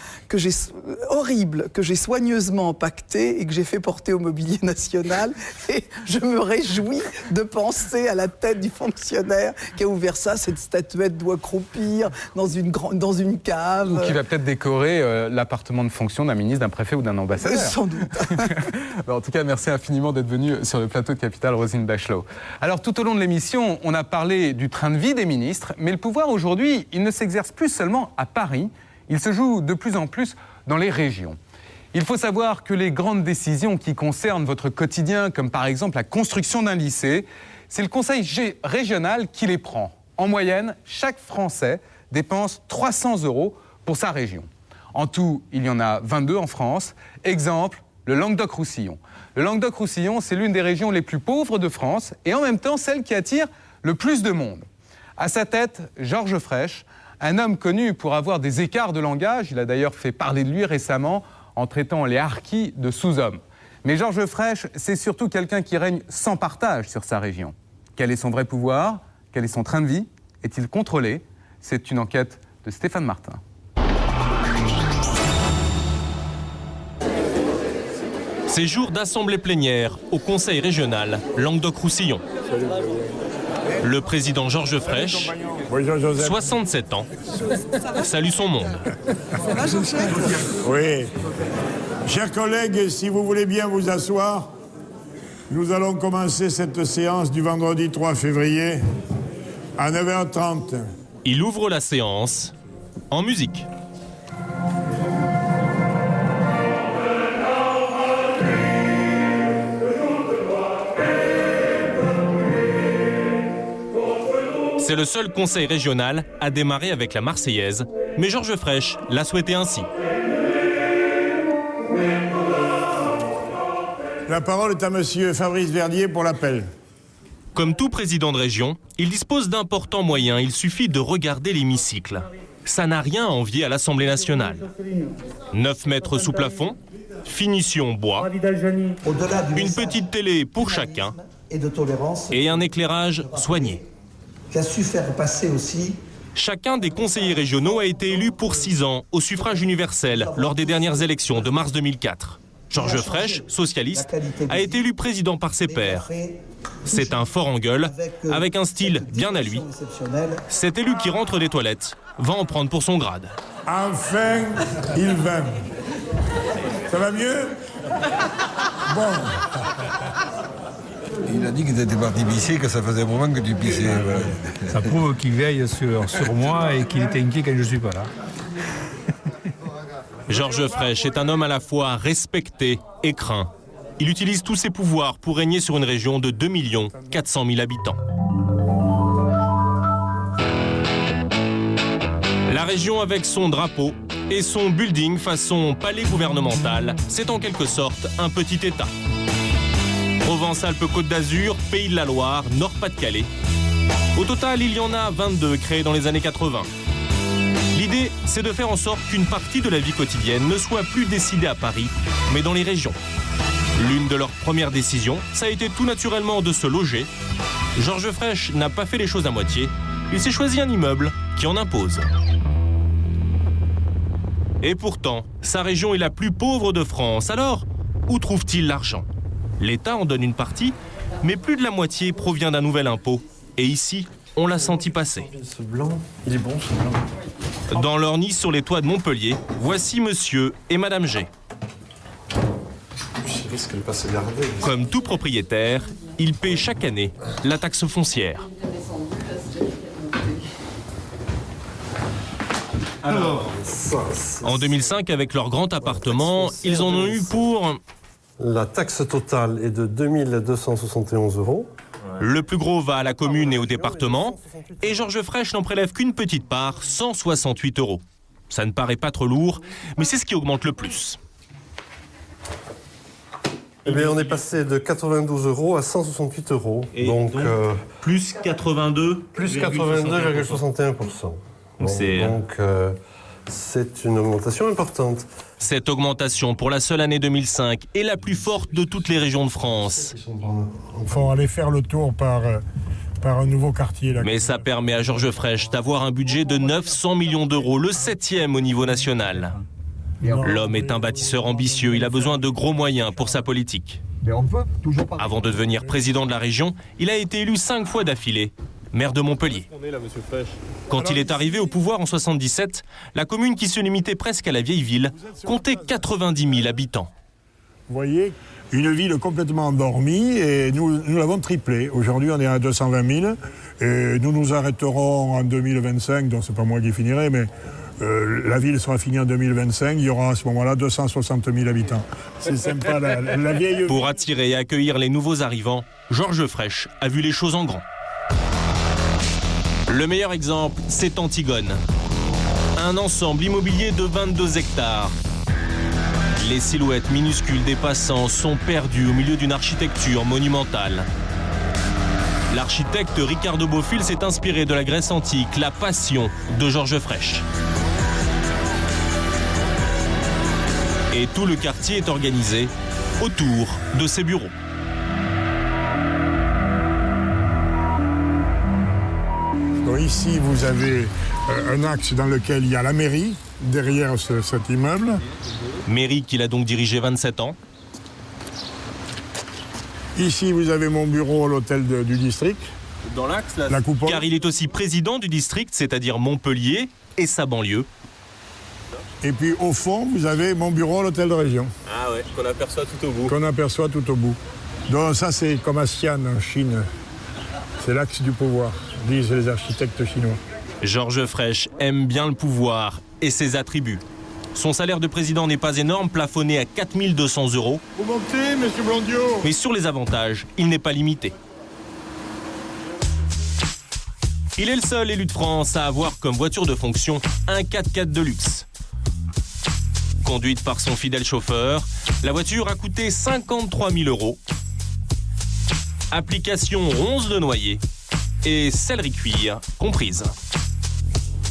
horrible, que j'ai soigneusement empaquetée et que j'ai fait porter au Mobilier National. Et je me réjouis de penser à la tête du fonctionnaire qui a ouvert ça. Cette statuette doit croupir dans une cave. Ou qui va peut-être décorer l'appartement de fonction d'un ministre, d'un préfet ou d'un ambassadeur. Sans doute. En tout cas, merci infiniment d'être venue sur le plateau de Capital, Roselyne Bachelot. Alors, tout au long de l'émission, on a parlé du train de vie des ministres, mais le pouvoir aujourd'hui, il ne s'exerce plus seulement à Paris, il se joue de plus en plus dans les régions. Il faut savoir que les grandes décisions qui concernent votre quotidien, comme par exemple la construction d'un lycée, c'est le conseil régional qui les prend. En moyenne, chaque Français dépense 300 € pour sa région. En tout, il y en a 22 en France. Exemple, le Languedoc-Roussillon. Le Languedoc-Roussillon, c'est l'une des régions les plus pauvres de France et en même temps celle qui attire le plus de monde. À sa tête, Georges Frêche, un homme connu pour avoir des écarts de langage. Il a d'ailleurs fait parler de lui récemment en traitant les harkis de sous-hommes. Mais Georges Frêche, c'est surtout quelqu'un qui règne sans partage sur sa région. Quel est son vrai pouvoir? Quel est son train de vie? Est-il contrôlé? C'est une enquête de Stéphane Martin. Ces jours d'assemblée plénière au Conseil régional Languedoc-Roussillon. Le président Georges Frêche, 67 ans, salue son monde. Ça va, Jean-Pierre ? Oui. Chers collègues, si vous voulez bien vous asseoir, nous allons commencer cette séance du vendredi 3 février à 9h30. Il ouvre la séance en musique. C'est le seul conseil régional à démarrer avec la Marseillaise, mais Georges Frêche l'a souhaité ainsi. La parole est à monsieur Fabrice Verdier pour l'appel. Comme tout président de région, il dispose d'importants moyens, il suffit de regarder l'hémicycle. Ça n'a rien à envier à l'Assemblée nationale. 9 mètres sous plafond, finition bois, une petite télé pour chacun et un éclairage soigné. Qui a su faire passer aussi. Chacun des conseillers régionaux a été élu pour 6 ans au suffrage universel lors des dernières élections de mars 2004. Georges Frêche, socialiste, a été élu président par ses pairs. C'est un fort en gueule, avec un style bien à lui. Cet élu qui rentre des toilettes va en prendre pour son grade. Enfin, il va. Ça va mieux? Bon. Il a dit que tu étais parti pisser, que ça faisait un moment que tu pissais. Voilà. Ça prouve qu'il veille sur moi et qu'il était inquiet quand je ne suis pas là. Georges Frêche est un homme à la fois respecté et craint. Il utilise tous ses pouvoirs pour régner sur une région de 2 400 000 habitants. La région avec son drapeau et son building façon palais gouvernemental, c'est en quelque sorte un petit État. Provence-Alpes-Côte d'Azur, Pays de la Loire, Nord-Pas-de-Calais. Au total, il y en a 22 créés dans les années 80. L'idée, c'est de faire en sorte qu'une partie de la vie quotidienne ne soit plus décidée à Paris, mais dans les régions. L'une de leurs premières décisions, ça a été tout naturellement de se loger. Georges Frêche n'a pas fait les choses à moitié. Il s'est choisi un immeuble qui en impose. Et pourtant, sa région est la plus pauvre de France. Alors, où trouve-t-il l'argent ? L'État en donne une partie, mais plus de la moitié provient d'un nouvel impôt. Et ici, on l'a senti passer. Ce blanc, il est bon ce blanc. Dans leur nid sur les toits de Montpellier, voici monsieur et madame G. Je risque de passer garder. Comme tout propriétaire, ils paient chaque année la taxe foncière. Alors, en 2005, avec leur grand appartement, ils en ont eu pour... La taxe totale est de 2 271 €. Le plus gros va à la commune et au département, et Georges Frêche n'en prélève qu'une petite part, 168 €. Ça ne paraît pas trop lourd, mais c'est ce qui augmente le plus. Eh bien, on est passé de 92 € à 168 €. Et donc plus 82 Plus 82,61%. Donc, c'est une augmentation importante. Cette augmentation pour la seule année 2005 est la plus forte de toutes les régions de France. Il faut aller faire le tour par un nouveau quartier. Là. Mais ça permet à Georges Frêche d'avoir un budget de 900 millions d'euros, le 7e au niveau national. L'homme est un bâtisseur ambitieux, il a besoin de gros moyens pour sa politique. Avant de devenir président de la région, il a été élu 5 fois d'affilée, maire de Montpellier. Quand il est arrivé au pouvoir en 77, la commune qui se limitait presque à la vieille ville comptait 90 000 habitants. Vous voyez, une ville complètement endormie et nous l'avons triplée. Aujourd'hui, on est à 220 000 et nous nous arrêterons en 2025, donc c'est pas moi qui finirai, mais la ville sera finie en 2025, il y aura à ce moment-là 260 000 habitants. C'est sympa, la vieille ville. Pour attirer et accueillir les nouveaux arrivants, Georges Frêche a vu les choses en grand. Le meilleur exemple, c'est Antigone. Un ensemble immobilier de 22 hectares. Les silhouettes minuscules des passants sont perdues au milieu d'une architecture monumentale. L'architecte Ricardo Bofill s'est inspiré de la Grèce antique, la Passion de Georges Frêche. Et tout le quartier est organisé autour de ses bureaux. Donc ici, vous avez un axe dans lequel il y a la mairie, derrière cet immeuble. Mairie qu'il a donc dirigé 27 ans. Ici, vous avez mon bureau à l'hôtel du district. Dans l'axe, la coupole. Car il est aussi président du district, c'est-à-dire Montpellier et sa banlieue. Et puis au fond, vous avez mon bureau à l'hôtel de région. Ah ouais, qu'on aperçoit tout au bout. Qu'on aperçoit tout au bout. Donc ça, c'est comme à Xi'an, en Chine. C'est l'axe du pouvoir, disent les architectes chinois. Georges Frêche aime bien le pouvoir et ses attributs. Son salaire de président n'est pas énorme, plafonné à 4 200 €. Vous montez, monsieur Blondiot. Mais sur les avantages, il n'est pas limité. Il est le seul élu de France à avoir comme voiture de fonction un 4x4 de luxe. Conduite par son fidèle chauffeur, la voiture a coûté 53 000 €. Application ronce de noyer et sellerie cuir comprise.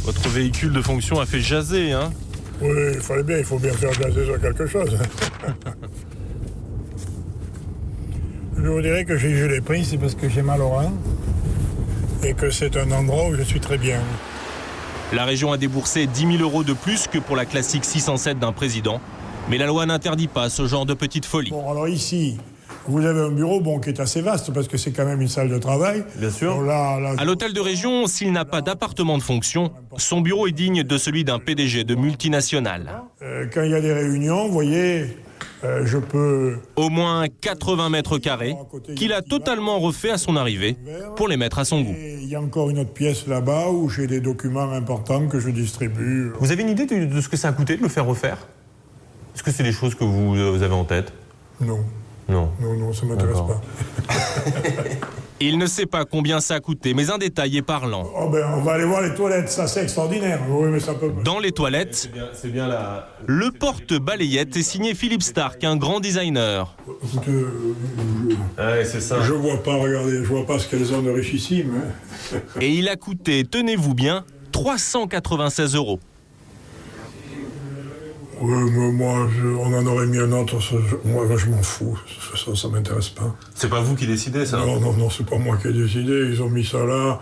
Votre véhicule de fonction a fait jaser, hein? Oui, il faut bien faire jaser sur quelque chose. Je vous dirais que je l'ai pris, c'est parce que j'ai mal au rein et que c'est un endroit où je suis très bien. La région a déboursé 10 000 € de plus que pour la classique 607 d'un président. Mais la loi n'interdit pas ce genre de petite folie. Bon, alors ici, vous avez un bureau qui est assez vaste parce que c'est quand même une salle de travail. Bien sûr. À l'hôtel de région, s'il n'a pas d'appartement de fonction, son bureau est digne de celui d'un PDG de multinationale. Quand il y a des réunions, vous voyez, je peux... Au moins 80 mètres carrés qu'il a totalement refait à son arrivée pour les mettre à son goût. Il y a encore une autre pièce là-bas où j'ai des documents importants que je distribue. Vous avez une idée de ce que ça a coûté de le faire refaire? Est-ce que c'est des choses que vous avez en tête? Non. Non. Non, ça ne m'intéresse pas. Il ne sait pas combien ça a coûté, mais un détail est parlant. On va aller voir les toilettes, ça c'est extraordinaire. Oui, mais ça peut... Dans les toilettes, le porte-balayette est signé Philippe Stark, un grand designer. Écoutez, c'est ça. Je vois pas, regardez, je vois pas ce qu'elles ont de richissime. Et il a coûté, tenez-vous bien, 396 €. Oui, mais moi, on en aurait mis un autre. Moi, je m'en fous. Ça m'intéresse pas. C'est pas vous qui décidez, ça? Non, c'est pas moi qui ai décidé. Ils ont mis ça là.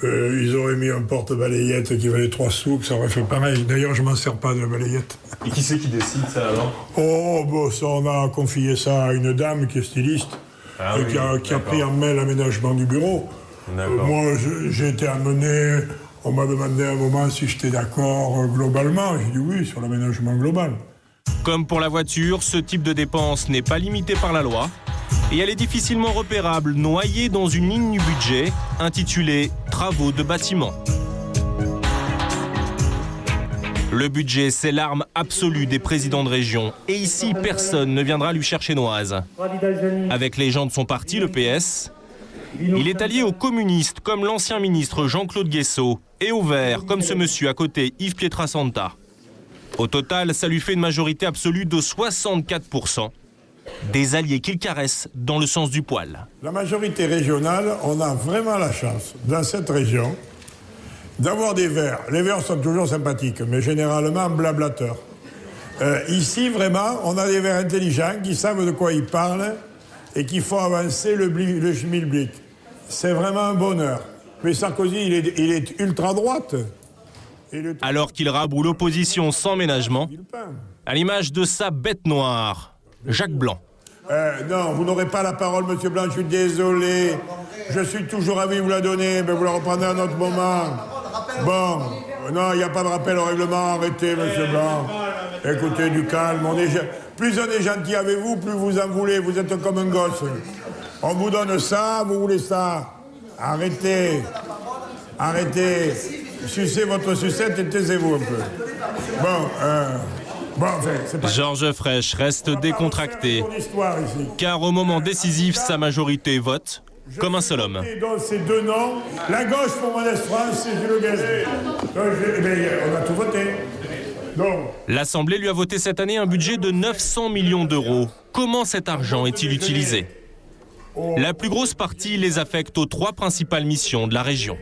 Ils auraient mis un porte-balayette qui valait 3 sous, que ça aurait fait pareil. D'ailleurs, je m'en sers pas de la balayette. Et qui c'est qui décide ça, alors? Ça, on a confié ça à une dame qui est styliste. Qui a pris en main l'aménagement du bureau. Moi, j'ai été amené... On m'a demandé à un moment si j'étais d'accord globalement. J'ai dit oui, sur l'aménagement global. Comme pour la voiture, ce type de dépense n'est pas limité par la loi. Et elle est difficilement repérable, noyée dans une ligne du budget intitulée « Travaux de bâtiments ». Le budget, c'est l'arme absolue des présidents de région. Et ici, personne ne viendra lui chercher noise. Avec les gens de son parti, le PS... Il est allié aux communistes, comme l'ancien ministre Jean-Claude Guessot, et aux Verts, comme ce monsieur à côté, Yves Pietrasanta. Au total, ça lui fait une majorité absolue de 64%. Des alliés qu'il caresse dans le sens du poil. La majorité régionale, on a vraiment la chance, dans cette région, d'avoir des Verts. Les Verts sont toujours sympathiques, mais généralement blablateurs. Ici, vraiment, on a des Verts intelligents qui savent de quoi ils parlent et qui font avancer le schmilblick. C'est vraiment un bonheur. Mais Sarkozy, il est ultra-droite. Alors qu'il raboue l'opposition sans ménagement, à l'image de sa bête noire, Jacques Blanc. Non, vous n'aurez pas la parole, monsieur Blanc, je suis désolé. Je suis toujours ravi de vous la donner, mais vous la reprendrez à un autre moment. Bon, non, il n'y a pas de rappel au règlement, arrêtez, monsieur Blanc. Écoutez, du calme. Plus on est gentil avec vous, plus vous en voulez. Vous êtes comme un gosse. On vous donne ça, vous voulez ça. Arrêtez. Sucez votre sucette et taisez-vous un peu. Georges Frêche reste décontracté, car au moment décisif, sa majorité vote comme un seul homme. Donc ces deux noms, la gauche pour Modeste France et Gilles Gazet. On a tout voté. L'Assemblée lui a voté cette année un budget de 900 millions d'euros. Comment cet argent est-il utilisé? La plus grosse partie les affecte aux 3 principales missions de la région.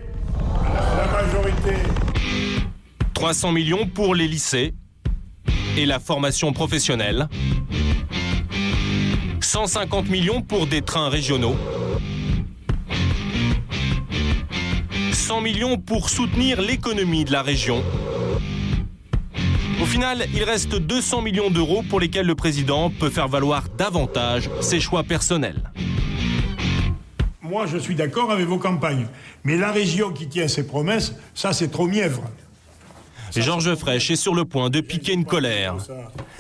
La majorité. 300 millions pour les lycées et la formation professionnelle. 150 millions pour des trains régionaux. 100 millions pour soutenir l'économie de la région. Au final, il reste 200 millions d'euros pour lesquels le président peut faire valoir davantage ses choix personnels. Moi, je suis d'accord avec vos campagnes. Mais la région qui tient ses promesses, ça, c'est trop mièvre. Georges Frêche est sur le point de piquer une colère.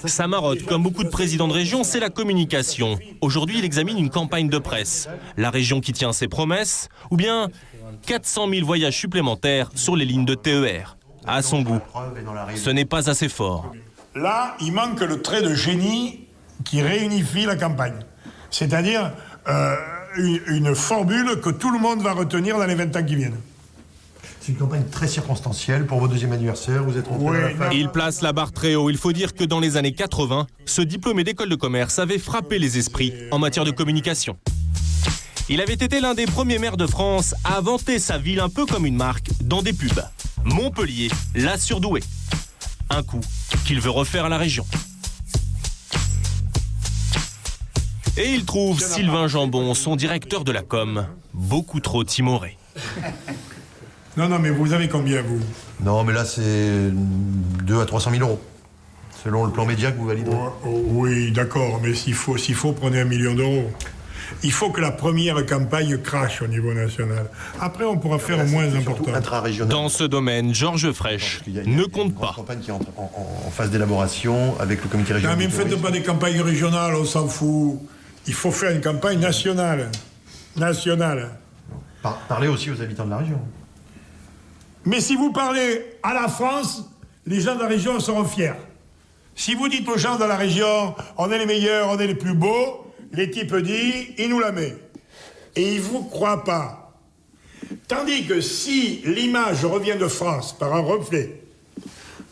Sa marotte, comme beaucoup de présidents de région, c'est la communication. Aujourd'hui, il examine une campagne de presse. La région qui tient ses promesses, ou bien 400 000 voyages supplémentaires sur les lignes de TER. À son goût, ce n'est pas assez fort. Là, il manque le trait de génie qui réunifie la campagne. C'est-à-dire une formule que tout le monde va retenir dans les 20 ans qui viennent. C'est une campagne très circonstancielle pour votre deuxième anniversaire. Vous êtes rentré à la fin. Il place la barre très haut. Il faut dire que dans les années 80, ce diplômé d'école de commerce avait frappé les esprits en matière de communication. Il avait été l'un des premiers maires de France à vanter sa ville un peu comme une marque dans des pubs. Montpellier l'a surdoué. Un coup qu'il veut refaire à la région. Et il trouve Sylvain Jambon, son directeur de la com, beaucoup trop timoré. Non, mais vous avez combien, vous? Non, mais là, c'est 2 à 300 000 euros, selon le plan média que vous validez. Oui, d'accord, mais s'il faut, prenez 1 million d'euros. Il faut que la première campagne crache au niveau national. Après, on pourra faire au moins important. Dans ce domaine, Georges Frêche ne compte pas. Une campagne qui entre en phase d'élaboration avec le comité régional. Non, mais ne faites pas des campagnes régionales, on s'en fout. Il faut faire une campagne nationale. Parlez aussi aux habitants de la région. Mais si vous parlez à la France, les gens de la région seront fiers. Si vous dites aux gens de la région, on est les meilleurs, on est les plus beaux, les types disent, il nous la met. Et ils ne vous croient pas. Tandis que si l'image revient de France par un reflet,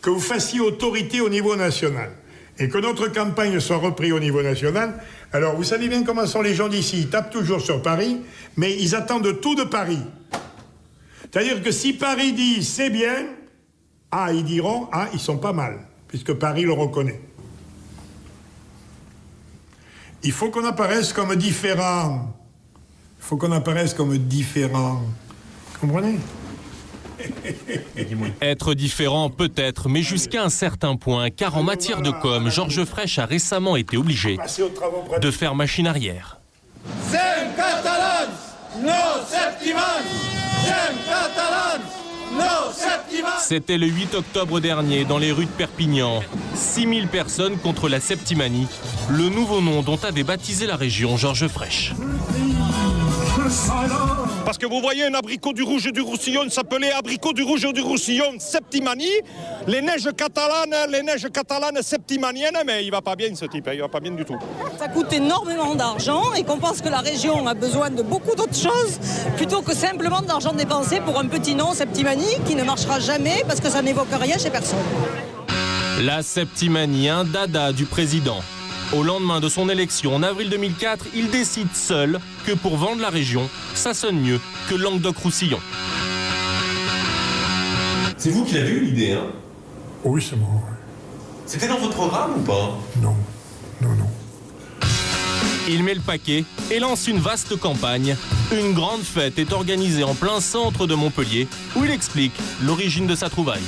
que vous fassiez autorité au niveau national, et que notre campagne soit reprise au niveau national, alors vous savez bien comment sont les gens d'ici, ils tapent toujours sur Paris, mais ils attendent tout de Paris. C'est-à-dire que si Paris dit c'est bien, ils diront ils sont pas mal, puisque Paris le reconnaît. Il faut qu'on apparaisse comme différent. Comprenez? Être différent peut-être, mais jusqu'à un certain point, car en matière de com, Georges Frêche a récemment été obligé de faire machine arrière. Sem catalans, no septimans. Sem catalans, no septimans. C'était le 8 octobre dernier, dans les rues de Perpignan. 6000 personnes contre la Septimanie, le nouveau nom dont avait baptisé la région Georges Frêche. Parce que vous voyez, un abricot du Rouge du Roussillon s'appelait abricot du Rouge du Roussillon Septimanie. Les neiges catalanes septimaniennes, mais il va pas bien ce type, il va pas bien du tout. Ça coûte énormément d'argent et qu'on pense que la région a besoin de beaucoup d'autres choses plutôt que simplement de l'argent dépensé pour un petit nom Septimanie qui ne marchera jamais parce que ça n'évoque rien chez personne. La Septimanie, un dada du président. Au lendemain de son élection en avril 2004, il décide seul que pour vendre la région, ça sonne mieux que Languedoc-Roussillon. C'est vous qui l'avez eu l'idée, hein? Oui, c'est moi. C'était dans votre programme ou pas? Non. Il met le paquet et lance une vaste campagne. Une grande fête est organisée en plein centre de Montpellier où il explique l'origine de sa trouvaille.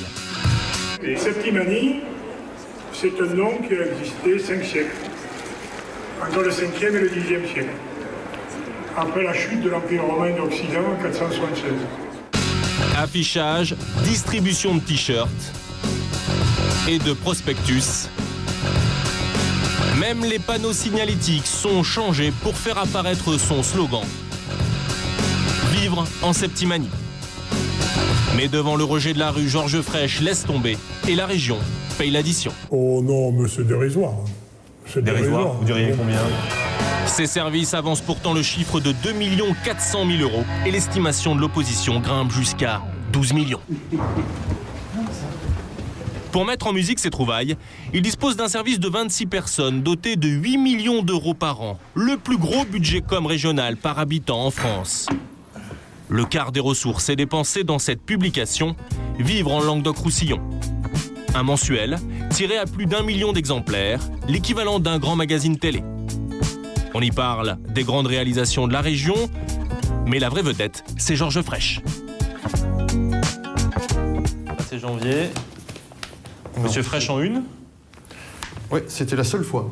Et Septimanie, c'est un nom qui a existé 5 siècles. Entre le 5e et le 10e siècle. Après la chute de l'Empire romain d'Occident en 476. Affichage, distribution de t-shirts et de prospectus. Même les panneaux signalétiques sont changés pour faire apparaître son slogan. Vivre en Septimanie. Mais devant le rejet de la rue, Georges Frêche laisse tomber et la région paye l'addition. Oh non, mais c'est dérisoire. Dérisoire, vous diriez combien? Ces services avancent pourtant le chiffre de 2 400 000 euros et l'estimation de l'opposition grimpe jusqu'à 12 millions. Pour mettre en musique ses trouvailles, il dispose d'un service de 26 personnes doté de 8 millions d'euros par an, le plus gros budget com régional par habitant en France. Le quart des ressources est dépensé dans cette publication « Vivre en Languedoc-Roussillon ». Un mensuel tiré à plus d'1 million d'exemplaires, l'équivalent d'un grand magazine télé. On y parle des grandes réalisations de la région, mais la vraie vedette, c'est Georges Frêche. C'est janvier. Monsieur Frêche en une? Oui, c'était la seule fois.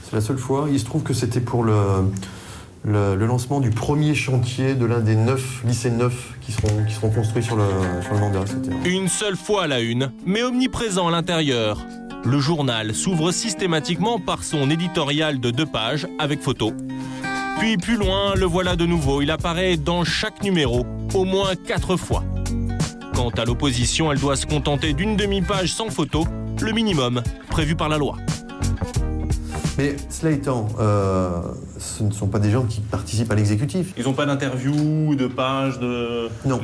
C'est la seule fois. Il se trouve que c'était pour le lancement du premier chantier de l'un des 9 lycées neufs qui seront construits sur le Mandat. Une seule fois à la une, mais omniprésent à l'intérieur. Le journal s'ouvre systématiquement par son éditorial de 2 pages avec photos. Puis plus loin, le voilà de nouveau. Il apparaît dans chaque numéro, au moins 4 fois. Quant à l'opposition, elle doit se contenter d'une demi-page sans photo, le minimum prévu par la loi. Mais cela étant, ce ne sont pas des gens qui participent à l'exécutif. Ils n'ont pas d'interview, de page, de... Non.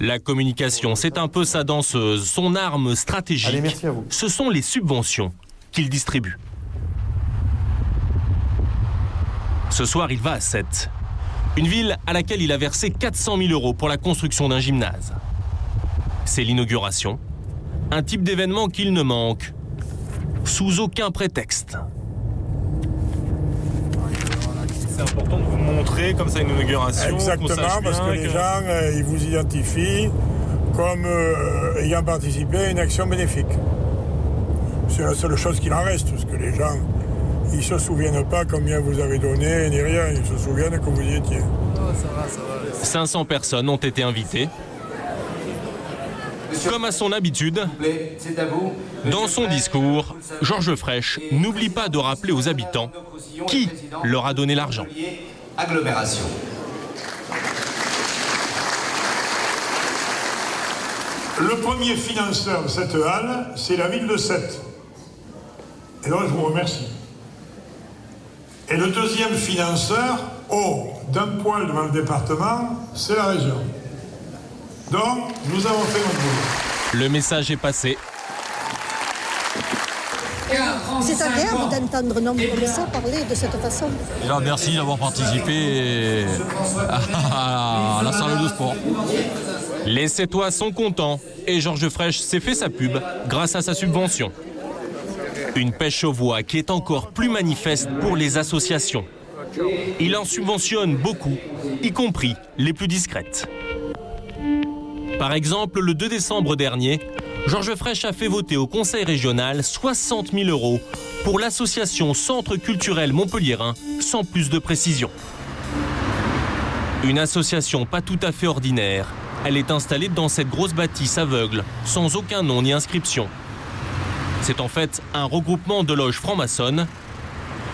La communication, c'est un peu sa danseuse, son arme stratégique. Allez, merci à vous. Ce sont les subventions qu'il distribue. Ce soir, il va à Sète, une ville à laquelle il a versé 400 000 € pour la construction d'un gymnase. C'est l'inauguration, un type d'événement qu'il ne manque, sous aucun prétexte. C'est important de vous montrer comme ça une inauguration. Exactement, parce que les gens, ils vous identifient comme ayant participé à une action bénéfique. C'est la seule chose qu'il en reste, parce que les gens, ils ne se souviennent pas combien vous avez donné, ni rien, ils se souviennent que vous y étiez. 500 personnes ont été invitées. Comme à son habitude, dans son discours, Georges Frêche n'oublie pas de rappeler aux habitants qui leur a donné l'argent. Agglomération. Le premier financeur de cette halle, c'est la ville de Sète. Et donc je vous remercie. Et le deuxième financeur, d'un poil devant le département, c'est la région. Donc, nous avons fait notre boulot. Le message est passé. C'est agréable d'entendre un homme comme ça parler de cette façon. Déjà, merci d'avoir participé à la salle de sport. Les Sétois sont contents et Georges Frêche s'est fait sa pub grâce à sa subvention. Une pêche aux voix qui est encore plus manifeste pour les associations. Il en subventionne beaucoup, y compris les plus discrètes. Par exemple, le 2 décembre dernier, Georges Frêche a fait voter au Conseil régional 60 000 € pour l'association Centre culturel montpelliérain, sans plus de précision. Une association pas tout à fait ordinaire. Elle est installée dans cette grosse bâtisse aveugle, sans aucun nom ni inscription. C'est en fait un regroupement de loges franc-maçonnes.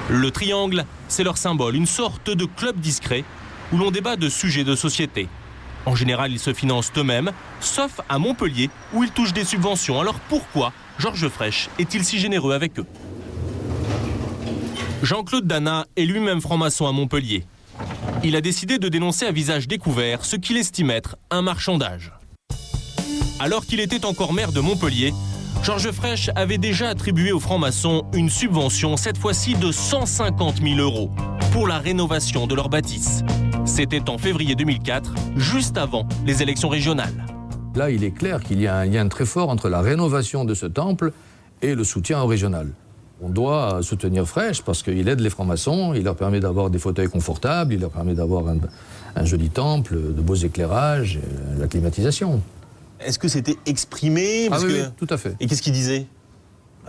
Le triangle, c'est leur symbole, une sorte de club discret où l'on débat de sujets de société. En général, ils se financent eux-mêmes, sauf à Montpellier, où ils touchent des subventions. Alors pourquoi Georges Frêche est-il si généreux avec eux? Jean-Claude Dana est lui-même franc-maçon à Montpellier. Il a décidé de dénoncer à visage découvert ce qu'il estime être un marchandage. Alors qu'il était encore maire de Montpellier, Georges Frêche avait déjà attribué aux francs-maçons une subvention, cette fois-ci de 150 000 € pour la rénovation de leur bâtisse. C'était en février 2004, juste avant les élections régionales. Là, il est clair qu'il y a un lien très fort entre la rénovation de ce temple et le soutien au régional. On doit soutenir Frêche parce qu'il aide les francs-maçons, il leur permet d'avoir des fauteuils confortables, il leur permet d'avoir un joli temple, de beaux éclairages, la climatisation. Est-ce que c'était exprimé oui, tout à fait. Et qu'est-ce qu'il disait?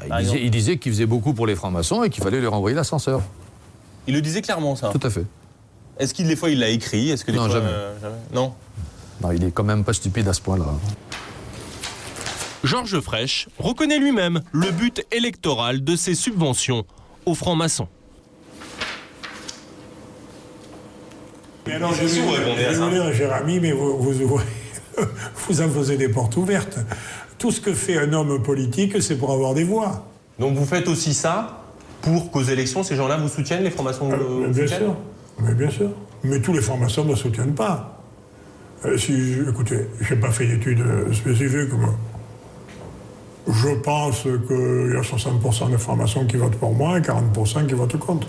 Il disait qu'il faisait beaucoup pour les francs-maçons et qu'il fallait leur envoyer l'ascenseur. Il le disait clairement, ça? Tout à fait. Est-ce qu'il, des fois, il l'a écrit? Est-ce que des non, fois, jamais. Non. Non, il est quand même pas stupide à ce point-là. Georges Frêche reconnaît lui-même le but électoral de ses subventions aux francs-maçons. Mais alors, je vais vous dire, cher ami, mais vous en faisiez des portes ouvertes. Tout ce que fait un homme politique, c'est pour avoir des voix. Donc vous faites aussi ça pour qu'aux élections, ces gens-là vous soutiennent, les francs-maçons bien sûr. Mais bien sûr. Mais tous les francs-maçons ne soutiennent pas. Écoutez, je n'ai pas fait d'études spécifiques. Je pense qu'il y a 60% de francs-maçons qui votent pour moi et 40% qui votent contre.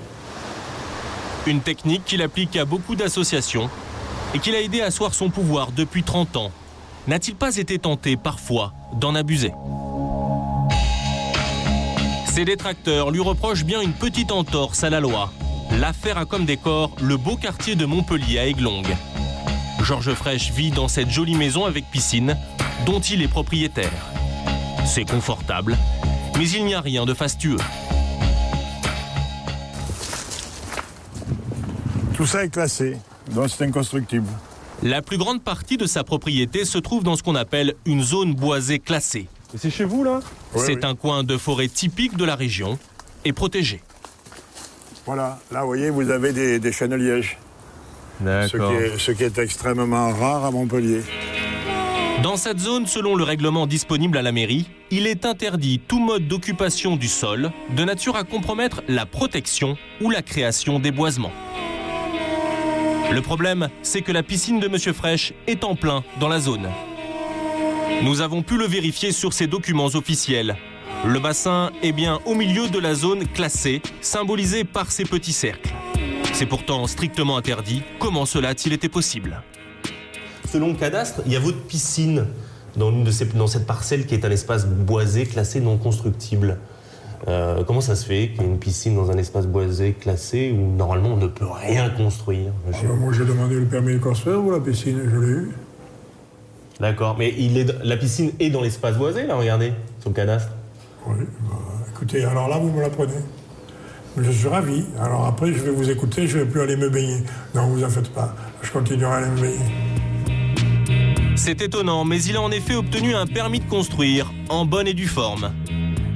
Une technique qu'il applique à beaucoup d'associations et qu'il a aidé à asseoir son pouvoir depuis 30 ans. N'a-t-il pas été tenté, parfois, d'en abuser? Ses détracteurs lui reprochent bien une petite entorse à la loi. L'affaire a comme décor le beau quartier de Montpellier à Aiglongue. Georges Frêche vit dans cette jolie maison avec piscine, dont il est propriétaire. C'est confortable, mais il n'y a rien de fastueux. Tout ça est classé, donc c'est inconstructible. La plus grande partie de sa propriété se trouve dans ce qu'on appelle une zone boisée classée. C'est chez vous, là? C'est un coin de forêt typique de la région et protégé. Voilà, là, vous voyez, vous avez des chênes lièges. D'accord. Ce qui est extrêmement rare à Montpellier. Dans cette zone, selon le règlement disponible à la mairie, il est interdit tout mode d'occupation du sol de nature à compromettre la protection ou la création des boisements. Le problème, c'est que la piscine de Monsieur Fraîche est en plein dans la zone. Nous avons pu le vérifier sur ses documents officiels. Le bassin est bien au milieu de la zone classée, symbolisée par ces petits cercles. C'est pourtant strictement interdit. Comment cela a-t-il été possible? Selon le cadastre, il y a votre piscine dans cette parcelle qui est un espace boisé classé non constructible. Comment ça se fait qu'il y ait une piscine dans un espace boisé classé où normalement on ne peut rien construire? Moi j'ai demandé le permis de construire ou la piscine, je l'ai eu. D'accord, mais la piscine est dans l'espace boisé, là, regardez, sur le cadastre. Oui, écoutez, alors là vous me l'apprenez. Je suis ravi. Alors après je vais vous écouter, je ne vais plus aller me baigner. Non, vous en faites pas, je continuerai à aller me baigner. C'est étonnant, mais il a en effet obtenu un permis de construire, en bonne et due forme.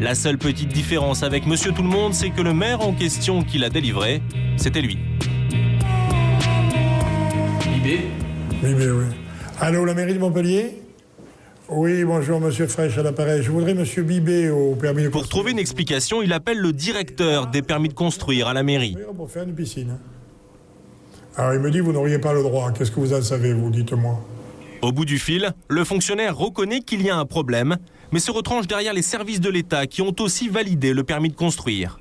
La seule petite différence avec Monsieur Tout-le-Monde, c'est que le maire en question qui l'a délivré, c'était lui. Bibé? Bibé, oui. Allô, la mairie de Montpellier? Oui, bonjour, Monsieur Fraîche à l'appareil. Je voudrais Monsieur Bibé au permis de construire. Pour trouver une explication, il appelle le directeur des permis de construire à la mairie. Pour faire une piscine. Alors il me dit, vous n'auriez pas le droit. Qu'est-ce que vous en savez, vous? Dites-moi. Au bout du fil, le fonctionnaire reconnaît qu'il y a un problème, mais se retranche derrière les services de l'État qui ont aussi validé le permis de construire.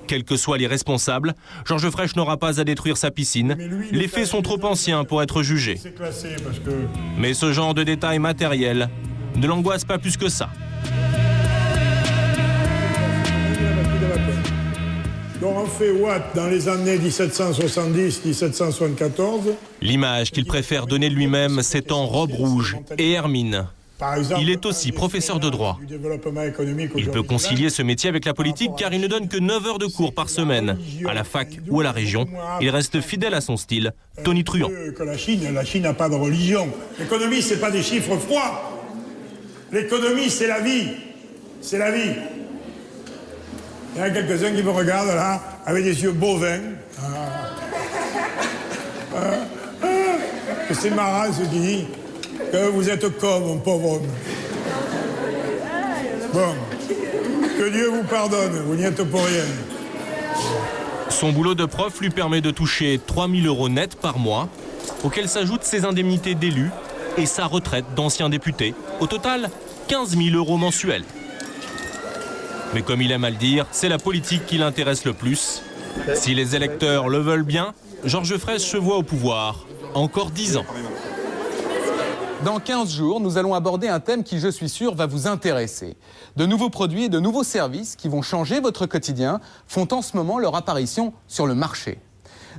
Quels que soient les responsables, Georges Fraîche n'aura pas à détruire sa piscine. Les faits sont trop anciens pour être jugés. Mais ce genre de détails matériels ne l'angoisse pas plus que ça. Donc on fait Watt dans les années 1770-1774. L'image qu'il préfère donner de lui-même, c'est en robe rouge et hermine. Il est aussi professeur de droit. Il peut concilier ce métier avec la politique car il ne donne que 9 heures de cours par semaine. À la fac ou à la région, il reste fidèle à son style, tonitruant. Que la Chine n'a pas de religion. L'économie, c'est pas des chiffres froids. L'économie, c'est la vie. C'est la vie. Il y en a quelques-uns qui me regardent là, avec des yeux bovins. C'est marrant ce qu'il dit. Que vous êtes comme un pauvre homme. Bon, que Dieu vous pardonne, vous n'y êtes pour rien. Son boulot de prof lui permet de toucher 3 000 € net par mois, auxquels s'ajoutent ses indemnités d'élu et sa retraite d'ancien député. Au total, 15 000 € mensuels. Mais comme il aime à le dire, c'est la politique qui l'intéresse le plus. Si les électeurs le veulent bien, Georges Fraîche se voit au pouvoir. Encore 10 ans. Dans 15 jours, nous allons aborder un thème qui, je suis sûr, va vous intéresser. De nouveaux produits et de nouveaux services qui vont changer votre quotidien font en ce moment leur apparition sur le marché.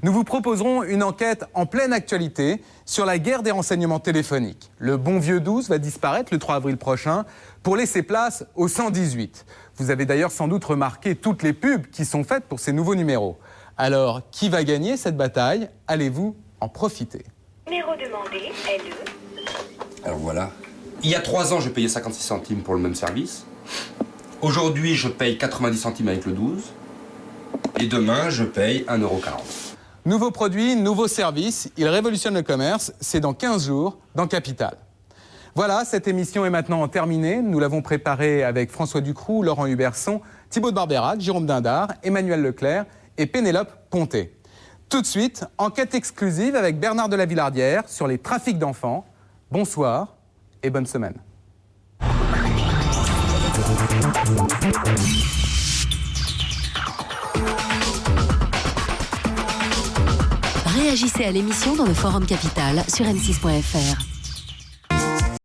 Nous vous proposerons une enquête en pleine actualité sur la guerre des renseignements téléphoniques. Le bon vieux 12 va disparaître le 3 avril prochain pour laisser place au 118. Vous avez d'ailleurs sans doute remarqué toutes les pubs qui sont faites pour ces nouveaux numéros. Alors, qui va gagner cette bataille? Allez-vous en profiter? Numéro demandé est le... Alors voilà. Il y a 3 ans, je payais 56 centimes pour le même service. Aujourd'hui, je paye 90 centimes avec le 12. Et demain, je paye 1,40 €. Nouveaux produits, nouveaux services, ils révolutionnent le commerce. C'est dans 15 jours, dans Capital. Voilà, cette émission est maintenant terminée. Nous l'avons préparée avec François Ducroux, Laurent Huberson, Thibaut de Barberac, Jérôme Dindar, Emmanuel Leclerc et Pénélope Ponté. Tout de suite, enquête exclusive avec Bernard de la Villardière sur les trafics d'enfants. Bonsoir et bonne semaine. Réagissez à l'émission dans le Forum Capital sur m6.fr.